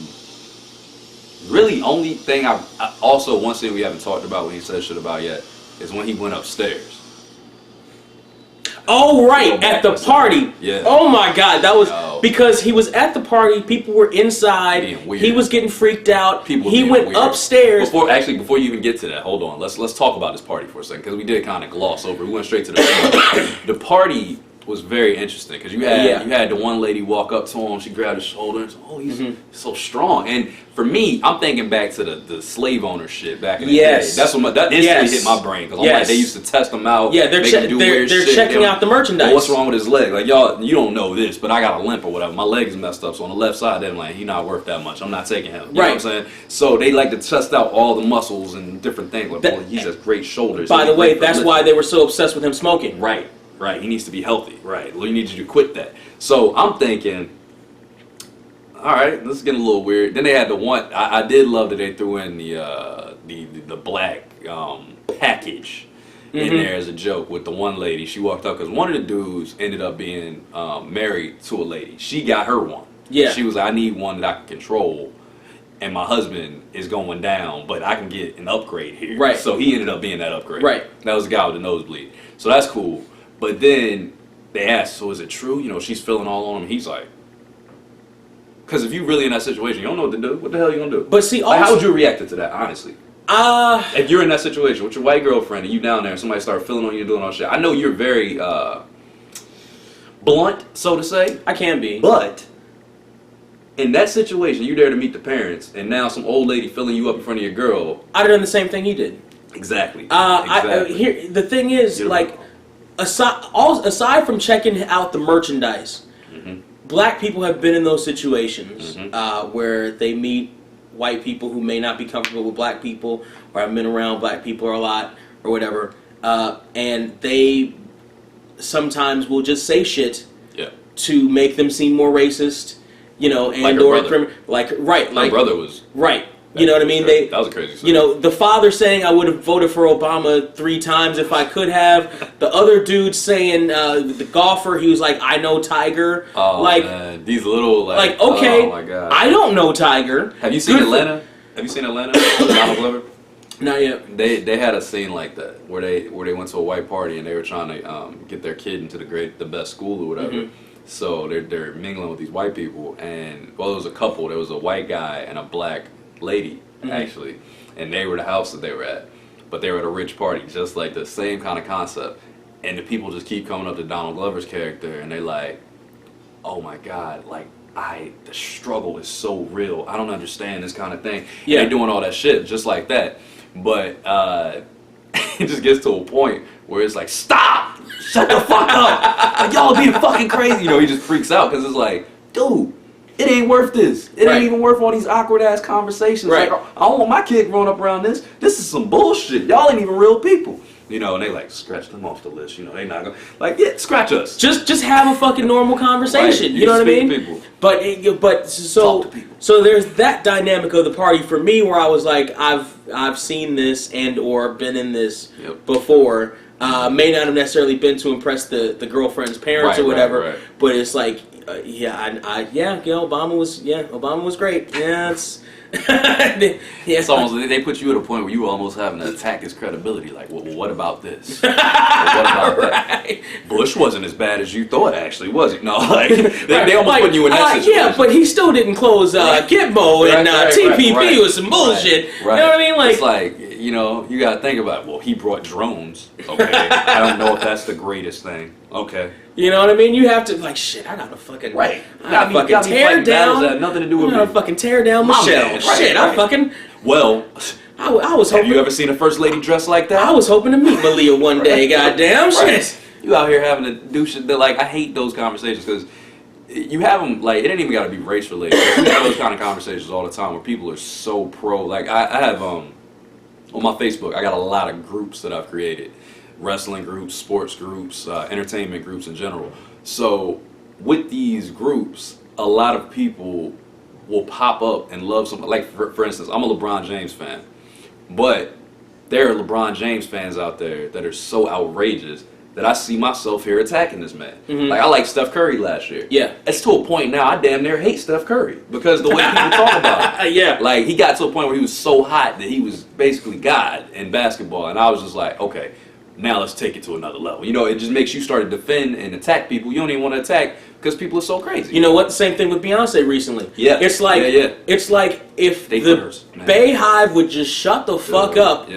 Really, only thing I also one scene we haven't talked about when he said shit about yet is when he went upstairs. Oh right, at the party. Yeah. Oh my God, that was because he was at the party. People were inside. He was getting freaked out. He went upstairs. Before you even get to that, hold on. Let's talk about this party for a second because we did kind of gloss over. We went straight to the the party was very interesting because you had the one lady walk up to him. She grabbed his shoulder and said, "Oh, he's so strong." And for me, I'm thinking back to the slave owner shit back in the day. That's what that instantly hit my brain because I'm like, they used to test them out. Yeah, they're checking out the merchandise. Well, what's wrong with his leg? Like, y'all, you don't know this, but I got a limp or whatever. My leg is messed up, so on the left side, they're like, he's not worth that much. I'm not taking him. You know what I'm saying? So they like to test out all the muscles and different things. Like, boy, he has great shoulders. By the way, that's why they were so obsessed with him smoking. Right. He needs to be healthy. Right. Well, you need you to quit that. So I'm thinking, all right, this is getting a little weird. Then they had the one. I did love that they threw in the black package in there as a joke with the one lady. She walked up because one of the dudes ended up being married to a lady. She got her one. Yeah. She was like, I need one that I can control. And my husband is going down, but I can get an upgrade here. Right. So he ended up being that upgrade. Right. That was the guy with the nosebleed. So that's cool. But then they asked, so is it true? You know, she's feeling all on him. He's like, because if you're really in that situation, you don't know what to do. What the hell are you going to do? But see, like, how would you react to that, honestly? If you're in that situation with your white girlfriend and you down there and somebody start feeling on you and doing all shit. I know you're very blunt, so to say. I can be. But in that situation, you're there to meet the parents, and now some old lady filling you up in front of your girl. I'd have done the same thing he did. Exactly. Here, the thing is, like, aside from checking out the merchandise, black people have been in those situations where they meet white people who may not be comfortable with black people or have been around black people a lot or whatever, and they sometimes will just say shit to make them seem more racist, you know, and my brother was right. You know what I mean? That was a crazy story. You know, the father saying I would have voted for Obama 3 times if I could have. The other dude saying, the golfer, he was like, I know Tiger. Oh, like, man. These little, okay, oh my God. I don't know Tiger. Have you seen Atlanta? Have you seen Atlanta? Donald Glover? Not yet. They had a scene like that where they went to a white party and they were trying to get their kid into the best school or whatever. So they're mingling with these white people, and well, it was a couple. There was a white guy and a black lady actually, and they were the house that they were at, but they were at a rich party, just like the same kind of concept. And the people just keep coming up to Donald Glover's character, and they like, oh my God, like the struggle is so real. I don't understand this kind of thing. Yeah, they're doing all that shit just like that, but it just gets to a point where it's like, stop, shut the fuck up, like y'all being fucking crazy. You know, he just freaks out because it's like, dude. It ain't worth this. It ain't even worth all these awkward ass conversations. Like, I don't want my kid growing up around this. This is some bullshit. Y'all ain't even real people. You know, and they like scratch them off the list. You know, they not gonna like scratch us. Just have a fucking normal conversation. You know what I mean? People. But so there's that dynamic of the party for me where I was like, I've seen this and or been in this before. May not have necessarily been to impress the girlfriend's parents or whatever, but it's like. Obama was great. Yeah, it's almost they put you at a point where you were almost having to attack his credibility. Like, well, what about this? What about that? Bush wasn't as bad as you thought, actually, was he? No, like they almost put you in that situation. Yeah, but he still didn't close Gitmo and TPP with some bullshit. You know what I mean? Like, it's like, you know, you got to think about it. Well, he brought drones. Okay, I don't know if that's the greatest thing. Okay. You know what I mean? You have to like shit. I gotta fucking I gotta fucking tear down. That had nothing to do with me. I gotta fucking tear down Michelle. I fucking. Well, I was hoping. Have you ever seen a first lady dressed like that? I was hoping to meet Malia one day. Goddamn shit. You out here having to do shit that like I hate those conversations because you have them, like, it ain't even got to be race related. We have those kind of conversations all the time where people are so pro. Like, I have, on my Facebook, I got a lot of groups that I've created. Wrestling groups, sports groups, entertainment groups in general. So with these groups, a lot of people will pop up and love something. Like, for instance, I'm a LeBron James fan. But there are LeBron James fans out there that are so outrageous that I see myself here attacking this man. Like, I liked Steph Curry last year. Yeah. It's to a point now I damn near hate Steph Curry because the way people talk about it. Yeah. Like, he got to a point where he was so hot that he was basically God in basketball. And I was just like, okay, now let's take it to another level. You know, it just makes you start to defend and attack people you don't even want to attack because people are so crazy. You know what? Same thing with Beyonce recently. Yeah. It's like it's like if the Bayhive would just shut the fuck up,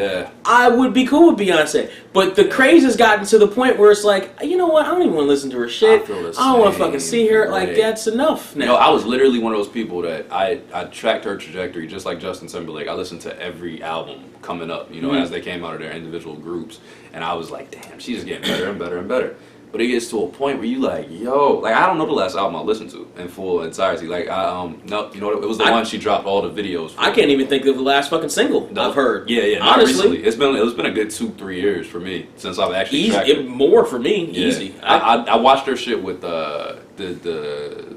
I would be cool with Beyonce. But the craze has gotten to the point where it's like, you know what? I don't even want to listen to her shit. I don't want to fucking see her. Like, that's enough now. You know, I was literally one of those people that I tracked her trajectory just like Justin Timberlake. I listened to every album coming up, you know, as they came out of their individual groups. And I was like, damn, she's just getting better and better and better. But it gets to a point where you like, yo, like, I don't know the last album I listened to in full entirety. Like, no, you know what? It was the one she dropped all the videos for. I can't even think of the last fucking single I've heard. Yeah, honestly. It's been a good 2-3 years for me since I've actually tracked it. More for me, easy. I watched her shit with the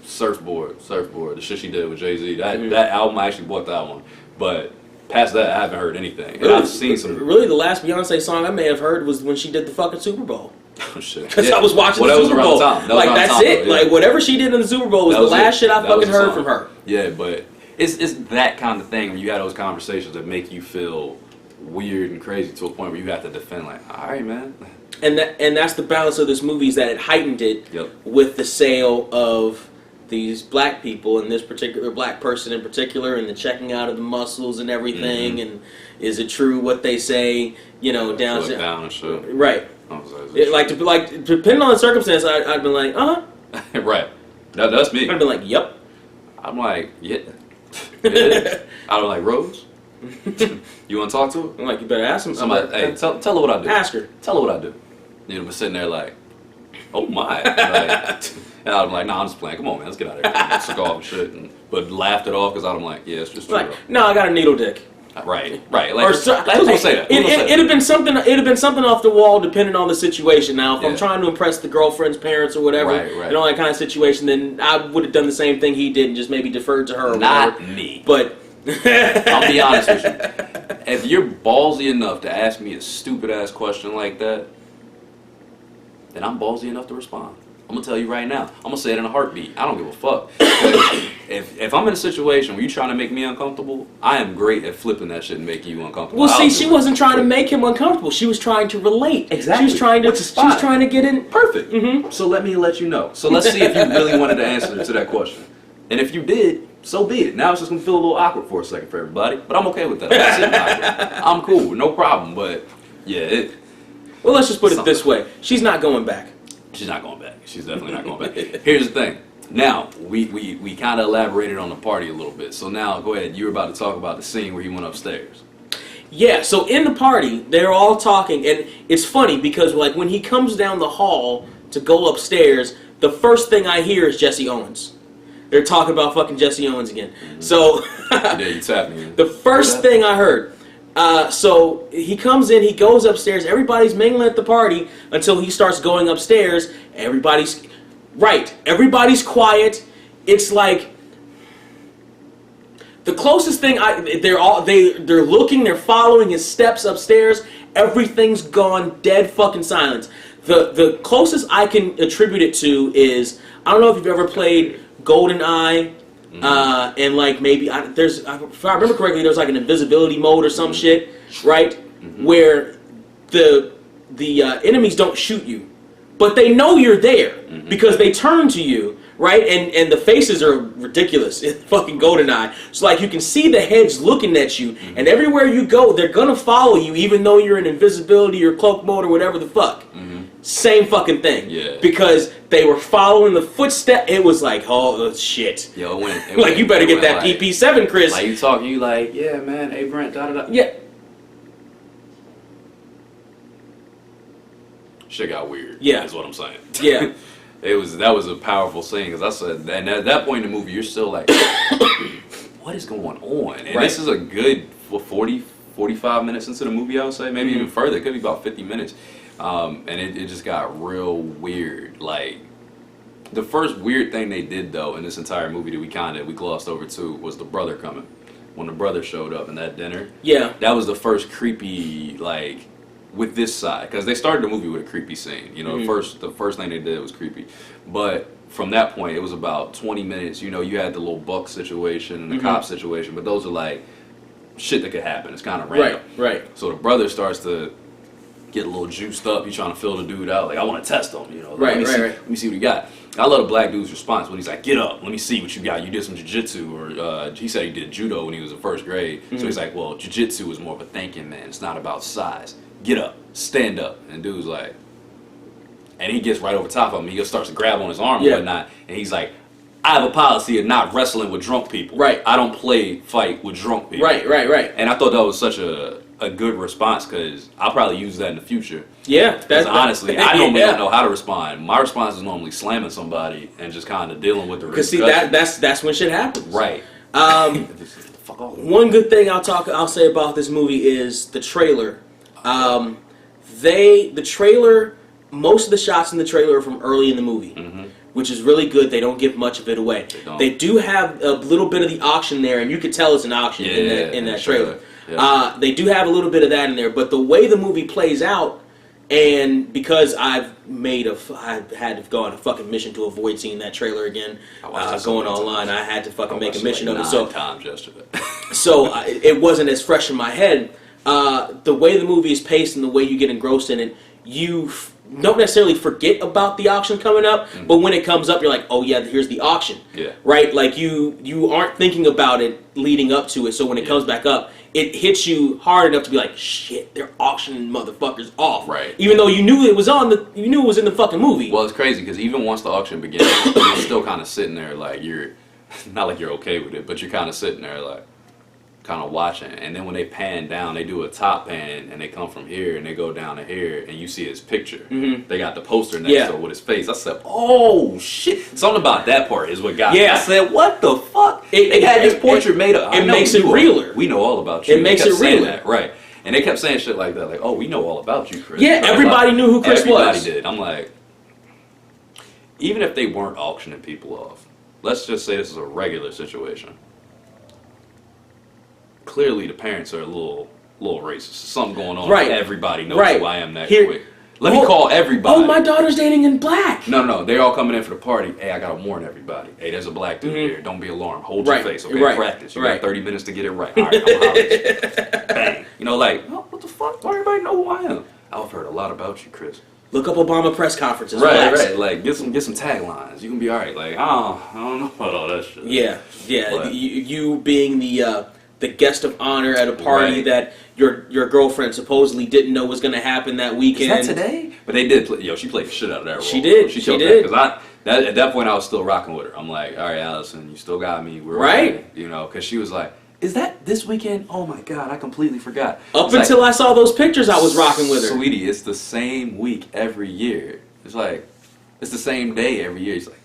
surfboard, the shit she did with Jay-Z. That album, I actually bought that one. But past that, I haven't heard anything. And I've seen some. Really, the last Beyonce song I may have heard was when she did the fucking Super Bowl. Oh, shit. Because I was watching the Super Bowl. Like, that's it. Like, whatever she did in the Super Bowl was the last shit I fucking heard from her. Yeah, but it's that kind of thing when you have those conversations that make you feel weird and crazy to a point where you have to defend, like, all right, man. And that's the balance of this movie, is that it heightened it with the sale of these black people and this particular black person in particular, and the checking out of the muscles and everything, and is it true what they say, you know, down and shit. Right. Like depending on the circumstance, I'd been like, right. That's me. I'd been like, yep. I'm like, yeah. I'd be like, Rose, you want to talk to her? I'm like, you better ask him. Somebody, hey, tell her what I do. Ask her. Tell her what I do. You know, we're sitting there like, oh my. Like, and I'm like, nah, I'm just playing. Come on, man, let's get out of here. Suck off and shit. But laughed it off because I'm like, yeah, it's just true. Like, no, I got a needle dick. Right. Like, who's gonna say that? It'd have been something. It'd have been something off the wall, depending on the situation. Now, if I'm trying to impress the girlfriend's parents or whatever, and all that kind of situation, then I would have done the same thing he did and just maybe deferred to her. Or Not whatever. Me. But I'll be honest with you. If you're ballsy enough to ask me a stupid ass question like that, then I'm ballsy enough to respond. I'm gonna tell you right now. I'm gonna say it in a heartbeat. I don't give a fuck. If I'm in a situation where you're trying to make me uncomfortable, I am great at flipping that shit and making you uncomfortable. Well, see, she wasn't trying to make him uncomfortable. She was trying to relate. Exactly. She was trying to get in. Perfect. So let you know. So let's see if you really wanted to answer to that question. And if you did, so be it. Now it's just gonna feel a little awkward for a second for everybody, but I'm okay with that. I'm cool, no problem. But yeah, well, let's just put it this way: she's not going back. She's not going back. She's definitely not going back. Here's the thing. Now, we kind of elaborated on the party a little bit. So now, go ahead. You were about to talk about the scene where he went upstairs. Yeah, so in the party, they're all talking. And it's funny because, like, when he comes down the hall to go upstairs, the first thing I hear is Jesse Owens. They're talking about fucking Jesse Owens again. Mm-hmm. So, yeah, you tapped me. The first thing I heard. So he comes in, he goes upstairs, everybody's mingling at the party until he starts going upstairs. Everybody's quiet. It's like the closest thing they're looking, they're following his steps upstairs. Everything's gone dead fucking silence. The closest I can attribute it to is, I don't know if you've ever played GoldenEye. And like maybe if I remember correctly, there's like an invisibility mode or some shit, right? Where the enemies don't shoot you, but they know you're there because they turn to you, right? And the faces are ridiculous in fucking GoldenEye. So like you can see the heads looking at you, and everywhere you go, they're gonna follow you, even though you're in invisibility or cloak mode or whatever the fuck. Same fucking thing. Yeah. Because they were following the footstep. It was like, oh shit. Yo, it went like you better get that like, PP7, Chris. Like you talking, you like, yeah, man, hey Brent, da da da. Yeah. Shit got weird. Yeah. Is what I'm saying. Yeah. That was a powerful scene because I said, and at that point in the movie, you're still like, what is going on? And this is a good 45 minutes into the movie, I would say, maybe even further. It could be about 50 minutes, and it just got real weird. Like the first weird thing they did though in this entire movie that we glossed over too was the brother coming. When the brother showed up in that dinner, that was the first creepy like. With this side, because they started the movie with a creepy scene. You know, the first thing they did was creepy, but from that point, it was about 20 minutes. You know, you had the little buck situation and the cop situation, but those are like shit that could happen. It's kind of random. Right. So the brother starts to get a little juiced up. He's trying to fill the dude out. Like, I want to test him. You know, like, let me see what he got. I love the black dude's response when he's like, "Get up, let me see what you got. You did some jiu-jitsu," or he said he did judo when he was in first grade. So he's like, "Well, jiu-jitsu is more of a thinking man. It's not about size. Get up, stand up." And dude's like, and he gets right over top of him. He starts to grab on his arm and whatnot. And he's like, "I have a policy of not wrestling with drunk people. Right. I don't fight with drunk people." Right. And I thought that was such a good response because I'll probably use that in the future. Yeah. Because honestly, I normally don't know how to respond. My response is normally slamming somebody and just kind of dealing with the repercussions. Because see, that's when shit happens. Right. Fuck off. One good thing I'll say about this movie is the trailer. The trailer, most of the shots in the trailer are from early in the movie, which is really good. They don't give much of it away. They do have a little bit of the auction there, and you could tell it's an auction in that trailer. Yeah. They do have a little bit of that in there, but the way the movie plays out, and because I had to go on a fucking mission to avoid seeing that trailer again, going online, I had to fucking make a mission of it. So times yesterday. So it wasn't as fresh in my head. The way the movie is paced and the way you get engrossed in it, you don't necessarily forget about the auction coming up, but when it comes up, you're like, oh yeah, here's the auction. Yeah. Right? Like you aren't thinking about it leading up to it, so when it comes back up, it hits you hard enough to be like, shit, they're auctioning motherfuckers off. Right. Even though you knew it was in the fucking movie. Well, it's crazy because even once the auction begins, you're still kind of sitting there like you're not like you're okay with it, but you're kind of sitting there like kind of watching. And then when they pan down, they do a top pan and they come from here and they go down to here and you see his picture. They got the poster next to it with his face. I said, oh shit. Something about that part is what got me. I said, what the fuck? They had this portrait made up. It makes it realer. We know all about you. It makes it realer. Right. And they kept saying shit like that, like, oh, we know all about you, Chris. Yeah, everybody knew who Chris was. Everybody did. I'm like, even if they weren't auctioning people off, let's just say this is a regular situation. Clearly, the parents are a little racist. Something going on. Right. Everybody knows who I am that Here, quick. Let me call everybody. Oh, my daughter's dating in black. No. They're all coming in for the party. Hey, I gotta warn everybody. Hey, there's a black dude here. Don't be alarmed. Hold your face. Okay, practice. You got 30 minutes to get it right. All right, I'm hollering. Bang. You know, like, oh, what the fuck? Don't everybody know who I am? I've heard a lot about you, Chris. Look up Obama press conferences. Right. Like, get some taglines. You can be all right. Like, I don't know about all that shit. Yeah. But you being the guest of honor at a party that your girlfriend supposedly didn't know was going to happen that weekend. Is that today? But they did. She played the shit out of that role. She did. She did. Because at that point, I was still rocking with her. I'm like, all right, Allison, you still got me. We're right. You know, because she was like, is that this weekend? Oh my God, I completely forgot. Until I saw those pictures, I was rocking with her. Sweetie, it's the same week every year. It's like, it's the same day every year. He's like,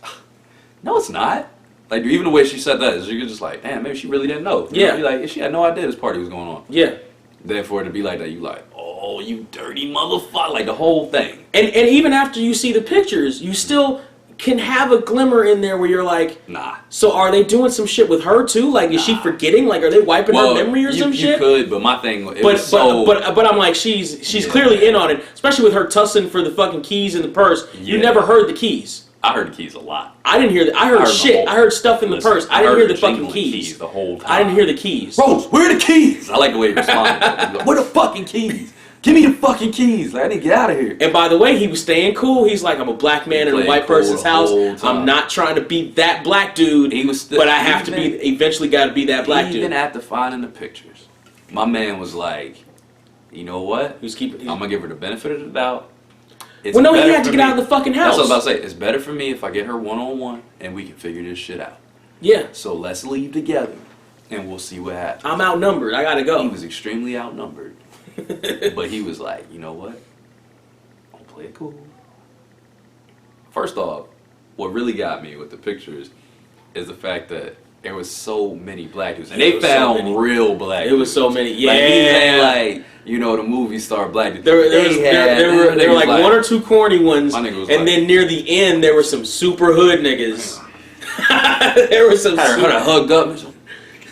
no, it's not. Like, even the way she said that, you're just like, damn, maybe she really didn't know. You know, like, she had no idea this party was going on. Yeah. Then for it to be like that, you like, oh, you dirty motherfucker. Like, the whole thing. And even after you see the pictures, you still can have a glimmer in there where you're like, nah. So are they doing some shit with her too? Like, is she forgetting? Like, are they wiping her memory or some shit? You could, but my thing, but I'm like, she's clearly in on it, especially with her tussling for the fucking keys in the purse. You never heard the keys. I heard the keys a lot. I didn't hear that. I heard shit. I heard stuff in the purse. I didn't hear the fucking keys the whole time. I didn't hear the keys. Rose, where are the keys? I like the way he responded. Like, where the fucking keys? Give me the fucking keys. Like, I need to get out of here. And by the way, he was staying cool. He's like, I'm a black man in a white person's house. I'm not trying to be that black dude. He was still, but I have to be. Eventually, got to be that black dude. Even after finding the pictures, my man was like, you know what? I'm gonna give her the benefit of the doubt. He had to get out of the fucking house. That's what I was about to say. It's better for me if I get her one-on-one and we can figure this shit out. Yeah. So let's leave together and we'll see what happens. I'm outnumbered. I gotta go. He was extremely outnumbered. But he was like, you know what? I'll play it cool. First off, what really got me with the pictures is the fact that there was so many black dudes, and they found real black dudes. It was so many, yeah. Like, these ain't like, you know, the movie star black dudes. There were like one or two corny ones, and like, then near the end there were some super hood niggas. There were some hugged up.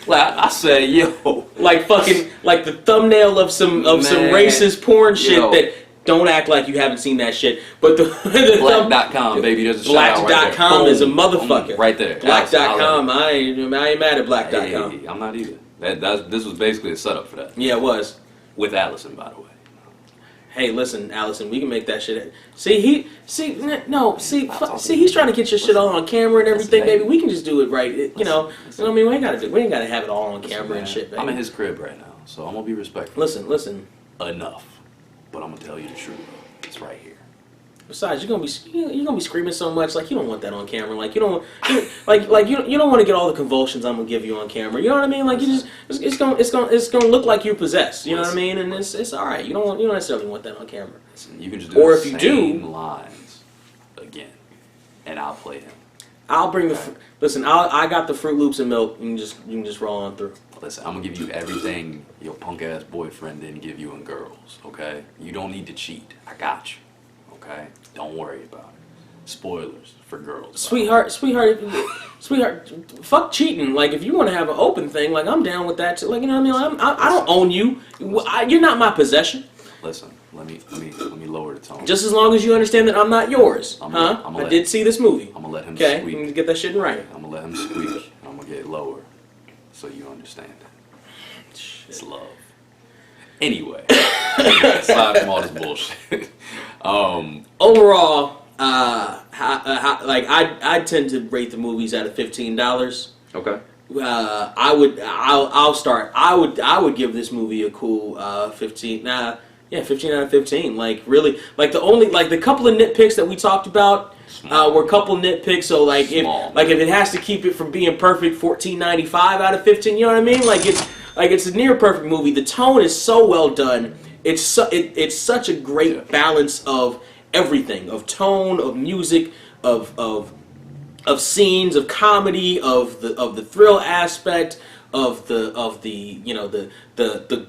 Like, I said, yo, like fucking like the thumbnail of some racist porn shit that. Don't act like you haven't seen that shit. But the Black.com, baby, there's a shout out right Black.com there. is a motherfucker. Right there. Black.com, I ain't mad at Black.com. Hey, I'm not either. This was basically a setup for that. Yeah, it was. With Allison, by the way. Hey, listen, Allison, we can make that shit. See, he's trying to get your shit all on camera and everything, baby. We can just do it right. You know what I mean? We ain't gotta have it all on camera and shit, baby. I'm in his crib right now, so I'm gonna be respectful. Listen. Enough. But I'm gonna tell you the truth. It's right here. Besides, you're gonna be screaming so much, like you don't want that on camera. Like you don't want to get all the convulsions I'm gonna give you on camera. You know what I mean? Like you just it's gonna look like you're possessed. You know what I mean? And it's all right. You don't necessarily want that on camera. Listen, you can just do or the if you same do lines again, and I'll play him. I'll bring listen. I got the Fruit Loops and milk. You can just roll on through. Listen, I'm gonna give you everything your punk ass boyfriend didn't give you in girls, okay? You don't need to cheat. I got you, okay? Don't worry about it. Spoilers for girls. Sweetheart, fuck cheating. Like, if you want to have an open thing, like, I'm down with that. Like, you know what I mean? I don't own you. You're not my possession. Listen, let me lower the tone. Just as long as you understand that I'm not yours. I did see this movie. I'm gonna let him squeak. squeak. Okay, get that shit in right. I'm gonna let him squeak. I'm gonna get lower. So you understand. It's love. Anyway, aside from all this bullshit, overall, I tend to rate the movies out of $15. Okay. I'll start. I would give this movie a cool 15. 15 out of 15. Like really, like the couple of nitpicks that we talked about. Were a couple nitpicks, so like if it has to keep it from being perfect, 14.95 out of 15. You know what I mean? Like it's a near perfect movie. The tone is so well done. It's such a great balance of everything, of tone, of music, of scenes, of comedy, of the thrill aspect, of the you know the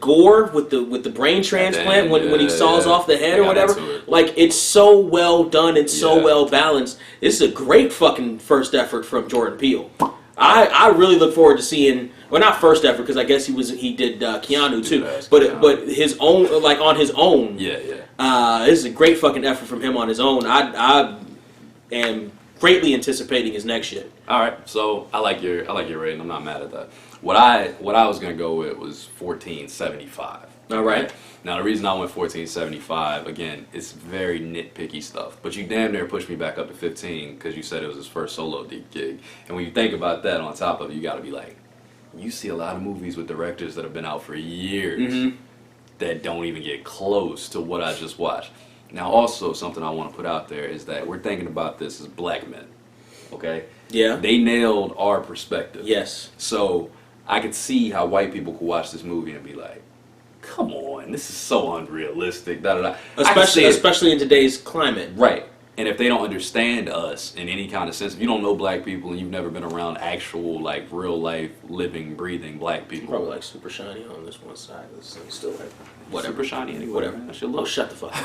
gore with the brain transplant when he saws off the head or whatever. Like, it's so well done and so well balanced. This is a great fucking first effort from Jordan Peele. I really look forward to seeing, well, not first effort because I guess he did Keanu too, but his own, like on his own. This is a great fucking effort from him on his own. I am greatly anticipating his next shit. All right, so I like your rating. I'm not mad at that. What I was gonna go with was 14.75. All right. Now the reason I went 14.75, again, it's very nitpicky stuff. But you damn near pushed me back up to 15 because you said it was his first solo gig. And when you think about that, on top of it, you got to be like, you see a lot of movies with directors that have been out for years that don't even get close to what I just watched. Now, also something I want to put out there is that we're thinking about this as black men. Okay. Yeah. They nailed our perspective. Yes. So I could see how white people could watch this movie and be like, come on, this is so unrealistic. Especially in today's climate. Right. And if they don't understand us in any kind of sense, if you don't know black people and you've never been around actual, like, real life, living, breathing black people. Probably like super shiny on this one side. This thing's still like whatever. Super shiny anyway. Whatever. That shit look. Oh, shut the fuck up.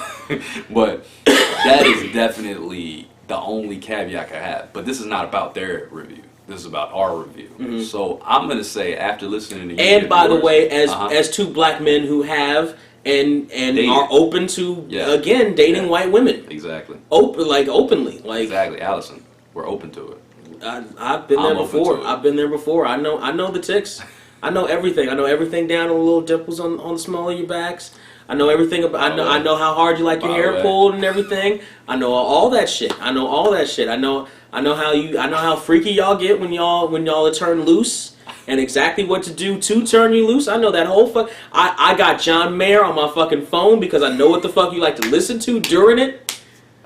But that is definitely the only caveat I could have. But this is not about their review. This is about our review. So I'm going to say, after listening to you, and by the way, as two black men who have and are open to again dating white women. Exactly. Openly. Like, exactly, Allison. We're open to it. I've been there before. I've been there before. I know the ticks. I know everything. I know everything down to the little dimples on the small of your backs. I know everything about. I know how hard you like your hair pulled and everything. I know all that shit. I know how freaky y'all get when y'all are turned loose, and exactly what to do to turn you loose. I know that whole fuck. I got John Mayer on my fucking phone because I know what the fuck you like to listen to during it.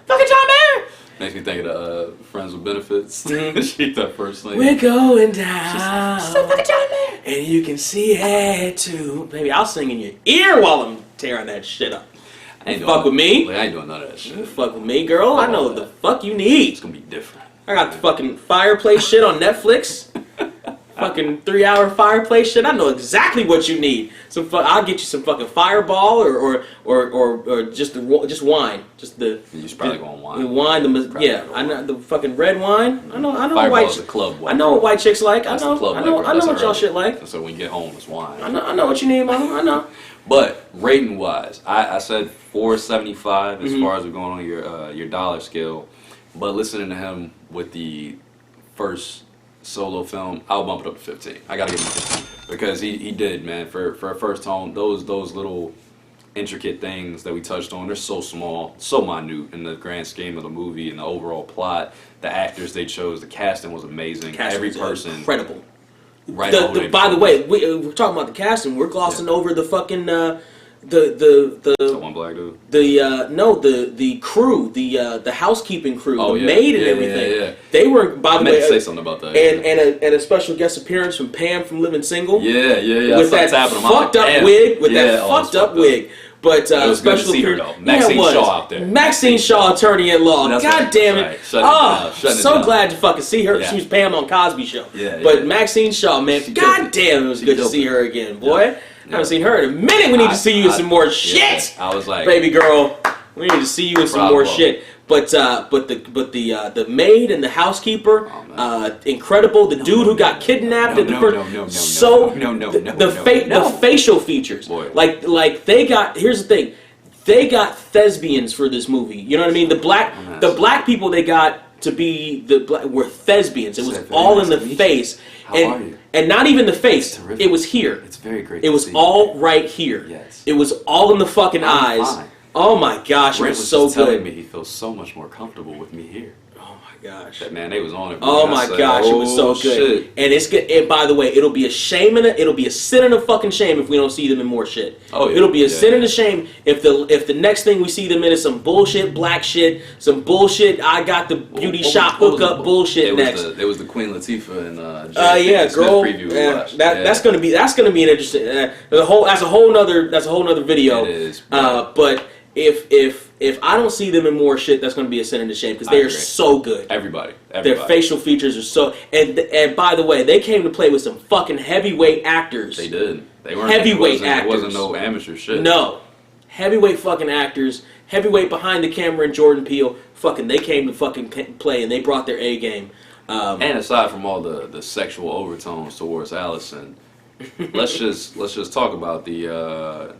Fucking John Mayer. Makes me think of Friends with Benefits. She that first thing. We're going down. She's so fucking John Mayer. And you can see it too. Maybe I'll sing in your ear while I'm tearing that shit up. Fuck with me. I ain't doing none of that shit. You fuck with me, girl. I know the fuck you need. It's gonna be different. I got the fucking fireplace shit on Netflix. Fucking 3-hour fireplace shit. I know exactly what you need. I'll get you some fucking Fireball or just wine. Just the. You should probably go on wine. The wine. I know the fucking red wine. I know. Fireball white. Is the club wine. I know what white chicks like. That's I know what y'all shit like. So when you get home, it's wine. I know what you need, mama. I know. But rating wise, I said 4.75 as far as we're going on your dollar scale. But listening to him with the first solo film, I'll bump it up to 15. I gotta give him 15 because he did, man. For a first tone, those little intricate things that we touched on, they're so small, so minute in the grand scheme of the movie and the overall plot. The actors they chose, the casting was amazing. Every person incredible. Right. By the way, we're talking about the casting. We're glossing over the fucking the one black dude. The crew, the housekeeping crew, the maid and everything. Yeah. They were, by the way, say something about that. And a special guest appearance from Pam from Living Single. Yeah. With that fucked up wig. Wig. But it was good to see her though. Maxine Shaw out there. Maxine Shaw, attorney-at-law. God damn it! So glad to fucking see her. Yeah. She was Pam on Cosby Show. But Maxine Shaw, man, god damn, it was good to see her again, boy. I haven't seen her in a minute. We need to see you in some more shit. I was like, baby girl, we need to see you in some more shit. But the maid and the housekeeper, incredible. The dude who got kidnapped at the first, the facial features, like they got. Here's the thing, they got thespians for this movie. You know what I mean? The black people they got to be were thespians. It was all in the face. And not even the face. It was here. It's very great. It was all right here. Yes. It was all in the fucking eyes. Fine. Oh my gosh, Brent it was so good. telling me he feels so much more comfortable with me here. Oh my gosh. That man, they was on it. Oh my gosh, it was so good. Shit. And it's good. And by the way, it'll be a shame it'll be a sin and a fucking shame if we don't see them in more shit. Oh, yeah. It'll be a sin and a shame if the next thing we see them in is some bullshit black shit, some bullshit. I got the beauty shop hookup bullshit next. It was the Queen Latifah and girl. Preview we watched. That's gonna be an interesting. That's a whole nother video. It is. But if I don't see them in more shit, that's going to be a sin and a shame because they are so good. Everybody. Their facial features are so. And by the way, they came to play with some fucking heavyweight actors. They did. They weren't heavyweight actors. It wasn't no amateur shit. No, heavyweight fucking actors. Heavyweight behind the camera and Jordan Peele. Fucking, they came to fucking play and they brought their A game. And aside from all the sexual overtones towards Allison. let's just talk about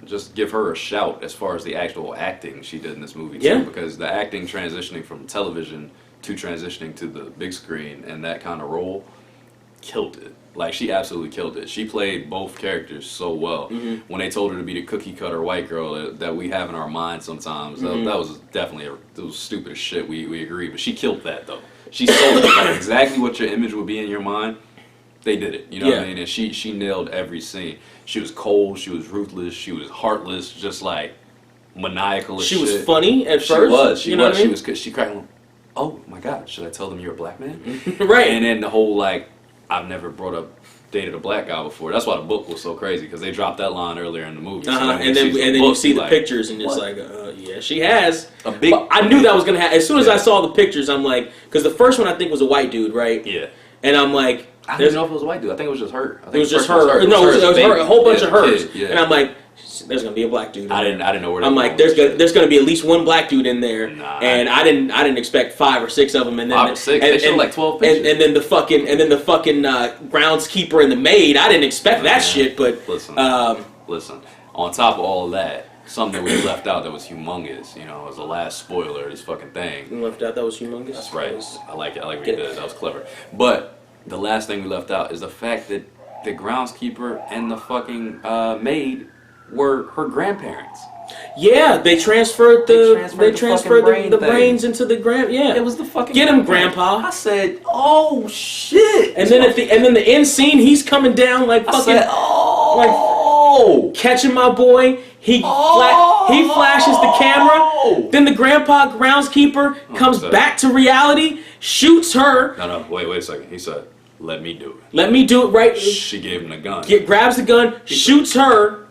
just give her a shout as far as the actual acting she did in this movie too, because the acting transitioning from television to transitioning to the big screen and that kind of role killed it. Like, she absolutely killed it. She played both characters so well. Mm-hmm. When they told her to be the cookie cutter white girl that we have in our mind sometimes, that was definitely it was stupid as shit. We agree, but she killed that though. She sold it, like, exactly what your image would be in your mind. They did it, you know what I mean? And she nailed every scene. She was cold, she was ruthless, she was heartless, just like maniacal as shit. She was funny at first. She was. She cried, oh my God, should I tell them you're a black man? Right. And then the whole, like, I've never dated a black guy before. That's why the book was so crazy, because they dropped that line earlier in the movie. And then you see the pictures and it's like, yeah, she has. I knew that was going to happen. As soon as I saw the pictures, I'm like, because the first one I think was a white dude, right? Yeah. And I'm like, I didn't know if it was a white dude. I think it was just her. It was just her. No, it was her. A whole bunch of hers. Yeah. And I'm like, there's gonna be a black dude. I didn't know where. I'm like, there's gonna be at least one black dude in there. Nah, and I didn't expect 5 or 6 of them. And then 5 or 6. They showed like 12 pictures. And then the fucking groundskeeper and the maid. I didn't expect that shit. But listen. On top of all of that, something that we left out that was humongous, you know, as the last spoiler of this fucking thing. You left out that was humongous? That's right. I like it. I like what you did. That was clever. But the last thing we left out is the fact that the groundskeeper and the fucking maid were her grandparents. Yeah, they transferred the brains into the Yeah, it was the fucking. Get him, Grandpa. I said, oh shit. And then the end scene, he's coming down like fucking. Like catching my boy. He flashes the camera. Then the grandpa groundskeeper comes back to reality, shoots her. No, wait a second. He said, let me do it. Let me do it, right? She gave him the gun. Grabs the gun, shoots her,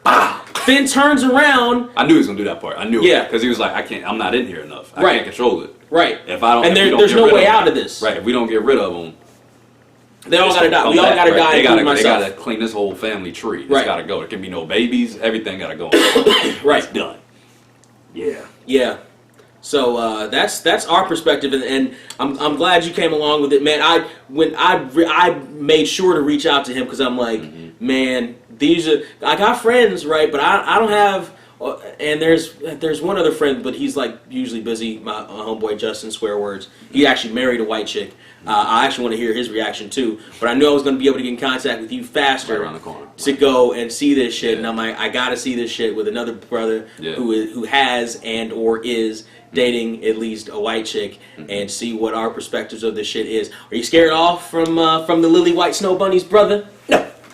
then turns around. I knew he was going to do that part. I knew it. Yeah. Because he was like, I'm not in here enough. I can't control it. Right. If I don't, and if we don't there's get no rid way of out them, of this. Right. If we don't get rid of them, they all gotta die. We all back, gotta right? die. They Including gotta myself. clean this whole family tree. It's Right. gotta go. There can be no babies. Everything gotta go. Right. It's done. Yeah. Yeah. So that's our perspective, and I'm glad you came along with it, man. I made sure to reach out to him because I'm like, man, I got friends, right? But I don't have. And there's one other friend, but he's like usually busy. My homeboy Justin, swear words. He actually married a white chick. I actually want to hear his reaction too. But I knew I was going to be able to get in contact with you faster right around the corner. to go and see this shit. Yeah. And I'm like, I got to see this shit with another brother Yeah. who has and or is dating at least a white chick and see what our perspectives of this shit is. Are you scared off from the Lily White Snow Bunnies, brother?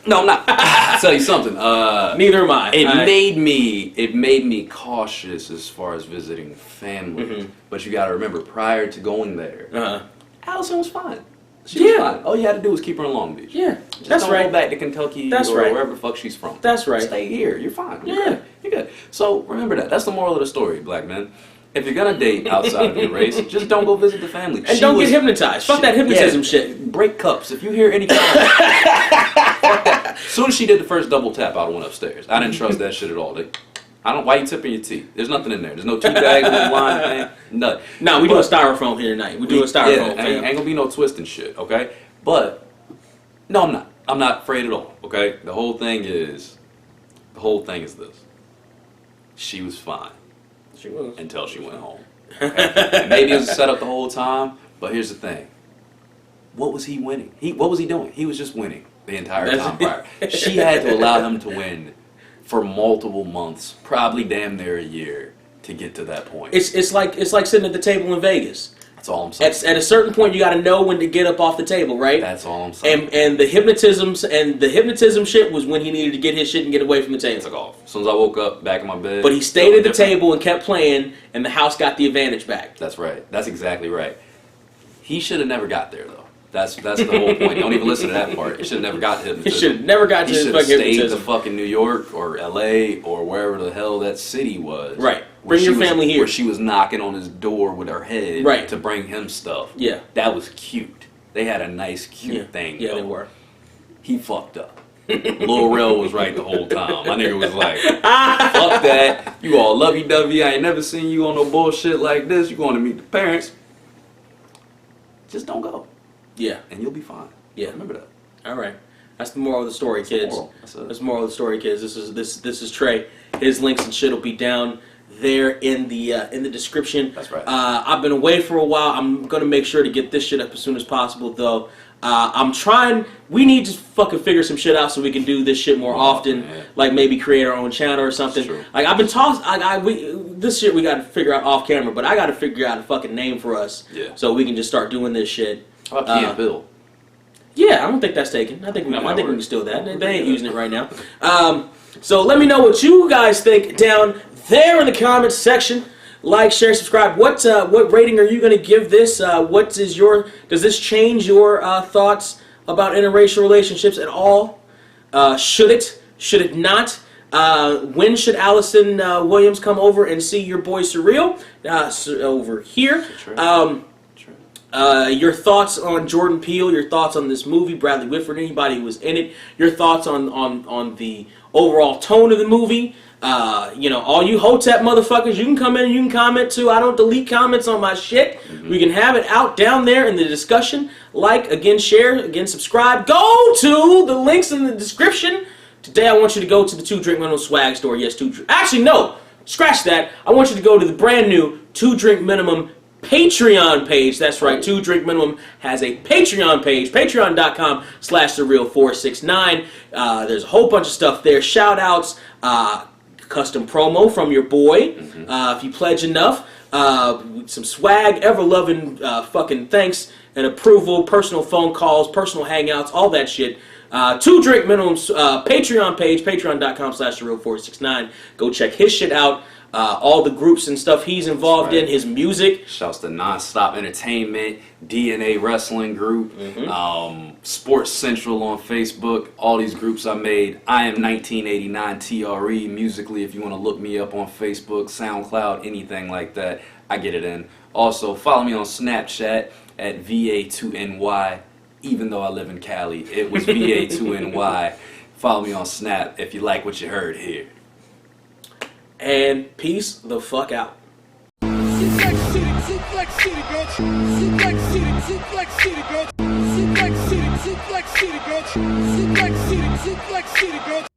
No, I'm not. I'll tell you something. Neither am I. It made me cautious as far as visiting family. But you got to remember, prior to going there, Allison was fine. She was fine. All you had to do was keep her in Long Beach. Yeah, Just that's don't right. go back to Kentucky or wherever the fuck she's from. That's right. Stay here. You're fine. Yeah. You're good. So remember that. That's the moral of the story, black men. If you're gonna date outside of your race, just don't go visit the family. And don't get hypnotized. Fuck that hypnotism shit. Break cups. If you hear any kind of fuck that. As soon as she did the first double tap, I went upstairs. I didn't trust that shit at all. Why you tipping your tea? There's nothing in there. There's no tea bags, no wine, thing, nothing. No, we do a styrofoam here tonight. We do a styrofoam. Yeah, ain't gonna be no twisting shit, okay? But no, I'm not. I'm not afraid at all, okay? The whole thing is this. She was fine. She was. Until she went home. Okay? And maybe it was a setup the whole time, but here's the thing. What was he winning? What was he doing? He was just winning the entire time prior. She had to allow him to win for multiple months, probably damn near a year, to get to that point. It's like sitting at the table in Vegas. That's all I'm saying. At a certain point, you got to know when to get up off the table, right? That's all I'm saying. And the hypnotism shit was when he needed to get his shit and get away from the table. Took off. As soon as I woke up, back in my bed. But he stayed at the table and kept playing, and the house got the advantage back. That's right. That's exactly right. He should have never got there, though. That's the whole point. Don't even listen to that part. He should have never got to hypnotism. He should have never got to his fucking hypnotism. He should have stayed to fucking New York or L.A. or wherever the hell that city was. Right. Bring your family here. Where she was knocking on his door with her head to bring him stuff. Yeah. That was cute. They had a nice, cute thing. Yeah, though. they were. He fucked up. LilRel was right the whole time. My nigga was like, fuck that. You all lovey-dovey. I ain't never seen you on no bullshit like this. You going to meet the parents. Just don't go. Yeah. And you'll be fine. Yeah. Remember that. All right. That's the moral of the story, kids. That's the moral of the story, kids. This is Trey. His links and shit will be down there in the description. That's right. I've been away for a while. I'm gonna make sure to get this shit up as soon as possible, though. I'm trying. We need to fucking figure some shit out so we can do this shit more often. Yeah. Like maybe create our own channel or something. True. Like I've been talking. This shit we got to figure out off camera, but I got to figure out a fucking name for us. Yeah. So we can just start doing this shit. How about Key and Peele? Yeah, I don't think that's taken. I think we can steal that. They ain't using it right now. So let me know what you guys think down there in the comments section. Like, share, subscribe. What rating are you going to give this? Does this change your thoughts about interracial relationships at all? Should it? Should it not? When should Allison Williams come over and see your boy Surreal? Over here. Your thoughts on Jordan Peele, your thoughts on this movie, Bradley Whitford, anybody who was in it, your thoughts on the overall tone of the movie. All you Hotep motherfuckers, you can come in and you can comment too. I don't delete comments on my shit. We can have it out down there in the discussion. Like, again, share, again, subscribe. Go to the links in the description. Today I want you to go to the 2 Drink Minimum swag store. Yes, actually, no. Scratch that. I want you to go to the brand new 2 Drink Minimum Patreon page. That's right, 2 Drink Minimum has a Patreon page, patreon.com/surreal469. There's a whole bunch of stuff there, shout outs, custom promo from your boy, if you pledge enough, some swag, ever-loving fucking thanks and approval, personal phone calls, personal hangouts, all that shit. 2 Drink Minimum's Patreon page, patreon.com/surreal469. Go check his shit out. All the groups and stuff he's involved in, his music. Shouts to Nonstop Entertainment, DNA Wrestling Group, Sports Central on Facebook, all these groups I made. I am 1989 TRE musically if you want to look me up on Facebook, SoundCloud, anything like that. I get it in. Also, follow me on Snapchat at VA2NY. Even though I live in Cali, it was VA2NY. Follow me on Snap if you like what you heard here. And peace the fuck out. Suplex City, bitch. Suplex City, Suplex City, bitch. Suplex City, Suplex City, bitch. Suplex City, Suplex City, bitch.